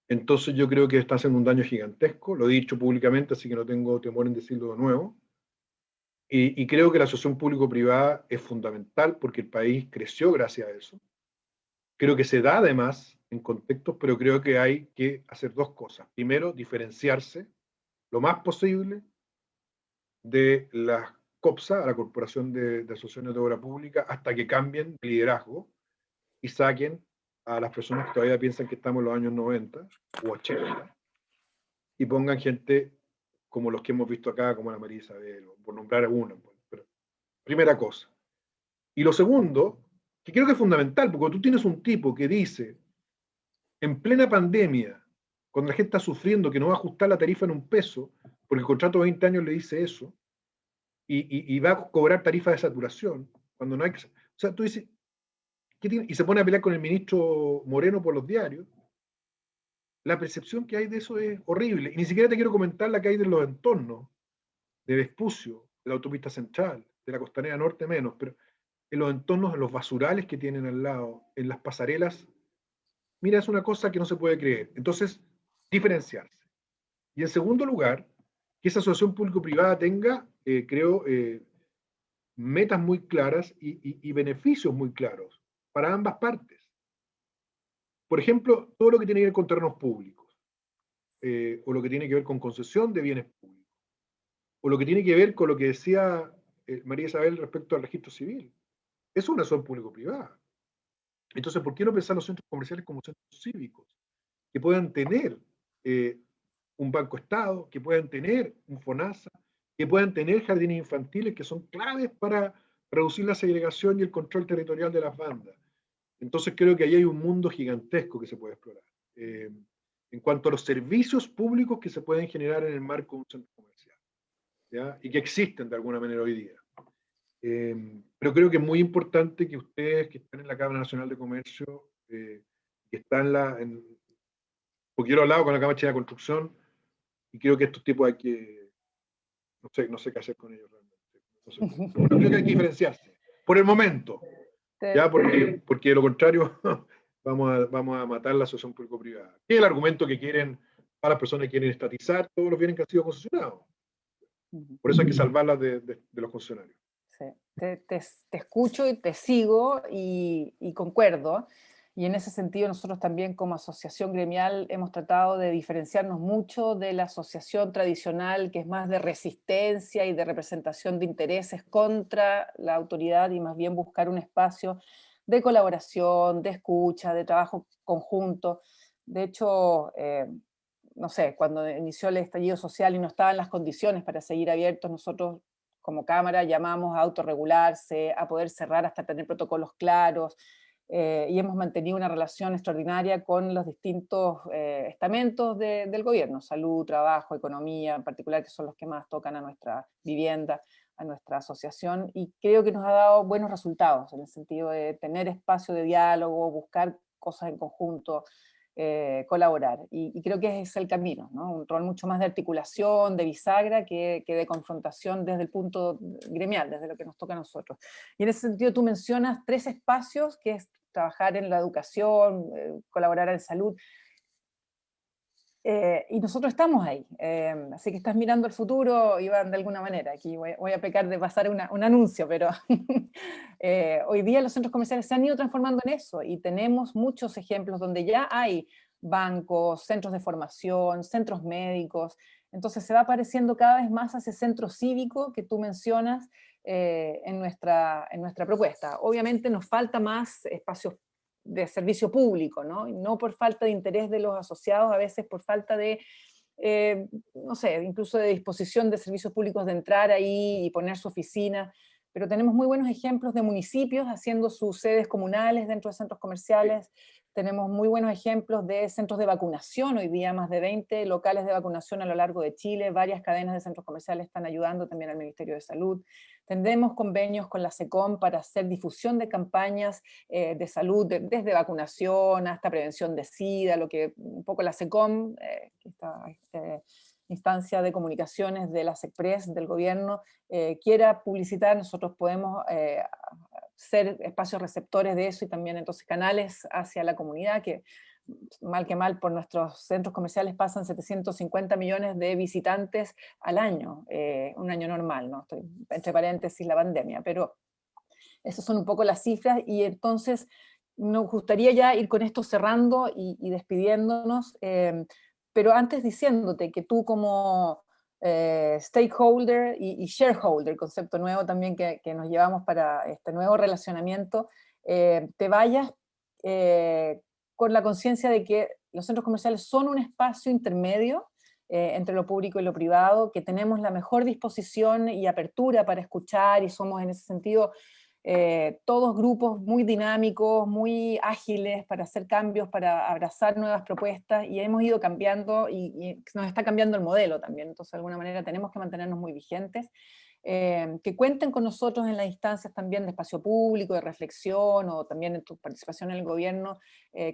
entonces yo creo que está haciendo un daño gigantesco. Lo he dicho públicamente, así que no tengo temor en decirlo de nuevo. Y creo que la asociación público-privada es fundamental porque el país creció gracias a eso. Creo que se da además en contextos, pero creo que hay que hacer dos cosas. Primero, diferenciarse lo más posible de la COPSA, la Corporación de Asociaciones de Obra Pública, hasta que cambien de liderazgo y saquen a las personas que todavía piensan que estamos en los años 90 o 80 y pongan gente como los que hemos visto acá, como la María Isabel, por nombrar alguna. Pero, primera cosa. Y lo segundo, que creo que es fundamental, porque tú tienes un tipo que dice, en plena pandemia, cuando la gente está sufriendo que no va a ajustar la tarifa en $1, porque el contrato de 20 años le dice eso, y va a cobrar tarifa de saturación, cuando no hay que... O sea, tú dices, ¿qué tiene? Y se pone a pelear con el ministro Moreno por los diarios. La percepción que hay de eso es horrible. Y ni siquiera te quiero comentar la que hay de los entornos, de Vespucio, de la autopista central, de la costanera norte menos, pero en los entornos, en los basurales que tienen al lado, en las pasarelas, mira, es una cosa que no se puede creer. Entonces, diferenciarse. Y en segundo lugar, que esa asociación público-privada tenga, creo, metas muy claras y beneficios muy claros para ambas partes. Por ejemplo, todo lo que tiene que ver con terrenos públicos, o lo que tiene que ver con concesión de bienes públicos, o lo que tiene que ver con lo que decía María Isabel respecto al registro civil. Es una asociación público-privada. Entonces, ¿por qué no pensar los centros comerciales como centros cívicos? Que puedan tener un Banco Estado, que puedan tener un FONASA, que puedan tener jardines infantiles que son claves para reducir la segregación y el control territorial de las bandas. Entonces creo que ahí hay un mundo gigantesco que se puede explorar. En cuanto a los servicios públicos que se pueden generar en el marco de un centro comercial, ¿ya? Y que existen de alguna manera hoy día. Pero creo que es muy importante que ustedes que están en la Cámara Nacional de Comercio, que están porque yo lo he hablado con la Cámara Chilena de Construcción, y creo que estos tipos hay que, no sé qué hacer con ellos realmente. No sé, pero creo que hay que diferenciarse, por el momento, ¿ya? Porque de lo contrario vamos a matar la asociación público-privada. ¿Qué es el argumento que quieren para las personas que quieren estatizar todos los bienes que han sido concesionados? Por eso hay que salvarlas de los concesionarios. Sí. Te escucho y te sigo y concuerdo. Y en ese sentido nosotros también como asociación gremial hemos tratado de diferenciarnos mucho de la asociación tradicional, que es más de resistencia y de representación de intereses contra la autoridad, y más bien buscar un espacio de colaboración, de escucha, de trabajo conjunto. De hecho, no sé, cuando inició el estallido social y no estaban las condiciones para seguir abiertos, nosotros como Cámara llamamos a autorregularse, a poder cerrar hasta tener protocolos claros, y hemos mantenido una relación extraordinaria con los distintos estamentos del gobierno, salud, trabajo, economía, en particular, que son los que más tocan a nuestra vivienda, a nuestra asociación, y creo que nos ha dado buenos resultados, en el sentido de tener espacio de diálogo, buscar cosas en conjunto, colaborar, y creo que ese es el camino, ¿no? Un rol mucho más de articulación, de bisagra, que de confrontación desde el punto gremial, desde lo que nos toca a nosotros. Y en ese sentido tú mencionas 3 espacios, que es trabajar en la educación, colaborar en salud, y nosotros estamos ahí, así que estás mirando el futuro, Iván, de alguna manera. Aquí voy a pecar de pasar un anuncio, pero hoy día los centros comerciales se han ido transformando en eso, y tenemos muchos ejemplos donde ya hay bancos, centros de formación, centros médicos. Entonces se va apareciendo cada vez más ese centro cívico que tú mencionas en nuestra propuesta. Obviamente nos falta más espacios de servicio público, ¿no? Y no por falta de interés de los asociados, a veces por falta de, no sé, incluso de disposición de servicios públicos de entrar ahí y poner su oficina, pero tenemos muy buenos ejemplos de municipios haciendo sus sedes comunales dentro de centros comerciales. Tenemos muy buenos ejemplos de centros de vacunación, hoy día más de 20 locales de vacunación a lo largo de Chile, varias cadenas de centros comerciales están ayudando también al Ministerio de Salud. Tendremos convenios con la SECOM para hacer difusión de campañas de salud, desde vacunación hasta prevención de SIDA, lo que un poco la SECOM, esta instancia de comunicaciones de la SECPRES, del gobierno, quiera publicitar. Nosotros podemos ser espacios receptores de eso y también entonces canales hacia la comunidad, que mal por nuestros centros comerciales pasan 750 millones de visitantes al año, un año normal, ¿no? Estoy entre paréntesis la pandemia, pero esas son un poco las cifras, y entonces nos gustaría ya ir con esto cerrando y despidiéndonos, pero antes diciéndote que tú como stakeholder y shareholder, concepto nuevo también que nos llevamos para este nuevo relacionamiento, te vayas con la conciencia de que los centros comerciales son un espacio intermedio entre lo público y lo privado, que tenemos la mejor disposición y apertura para escuchar, y somos en ese sentido todos grupos muy dinámicos, muy ágiles para hacer cambios, para abrazar nuevas propuestas, y hemos ido cambiando y nos está cambiando el modelo también, entonces de alguna manera tenemos que mantenernos muy vigentes. Que cuenten con nosotros en las instancias también de espacio público, de reflexión, o también en tu participación en el gobierno,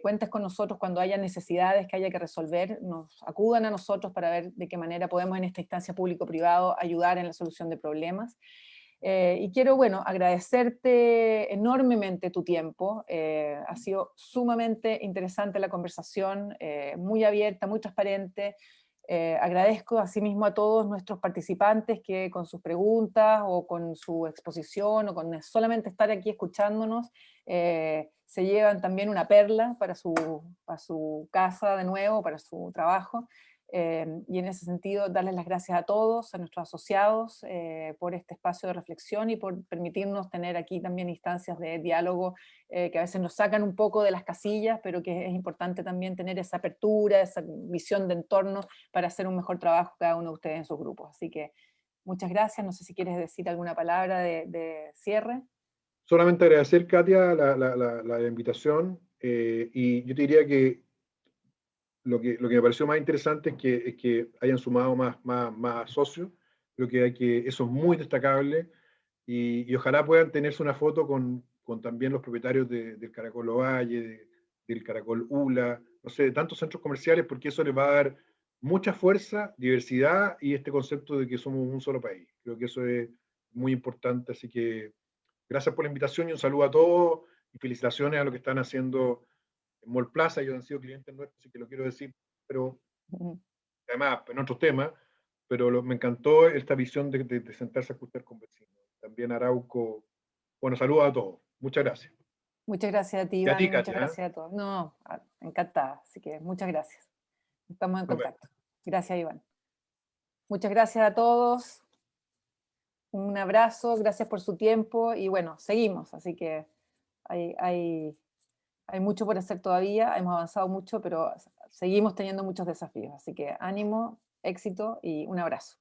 cuentes con nosotros cuando haya necesidades que haya que resolver, nos acudan a nosotros para ver de qué manera podemos en esta instancia público-privado ayudar en la solución de problemas. Y quiero, bueno, agradecerte enormemente tu tiempo, ha sido sumamente interesante la conversación, muy abierta, muy transparente. Agradezco asimismo a todos nuestros participantes que con sus preguntas o con su exposición o con solamente estar aquí escuchándonos, se llevan también una perla para su casa de nuevo, para su trabajo. Y en ese sentido, darles las gracias a todos, a nuestros asociados, por este espacio de reflexión y por permitirnos tener aquí también instancias de diálogo que a veces nos sacan un poco de las casillas, pero que es importante también tener esa apertura, esa visión de entorno para hacer un mejor trabajo cada uno de ustedes en sus grupos. Así que muchas gracias. No sé si quieres decir alguna palabra de cierre. Solamente agradecer, Katia, la invitación, y yo te diría que lo que me pareció más interesante es que hayan sumado más socios. Creo que eso es muy destacable, y ojalá puedan tenerse una foto con también los propietarios del Caracol Ovalle, del Caracol ULA, no sé, de tantos centros comerciales, porque eso les va a dar mucha fuerza, diversidad y este concepto de que somos un solo país. Creo que eso es muy importante, así que gracias por la invitación y un saludo a todos y felicitaciones a lo que están haciendo en Mall Plaza. Ellos han sido clientes nuestros, así que lo quiero decir, pero además en otros temas, pero me encantó esta visión de sentarse a escuchar con vecinos. También Arauco, bueno, saludos a todos. Muchas gracias. Muchas gracias a ti, Y a Iván, ti, y muchas Katia, ¿eh? gracias a todos. No, encantada, así que muchas gracias. Estamos en contacto. Gracias, Iván. Muchas gracias a todos. Un abrazo, gracias por su tiempo, y bueno, seguimos, así que hay mucho por hacer todavía, hemos avanzado mucho, pero seguimos teniendo muchos desafíos, así que ánimo, éxito y un abrazo.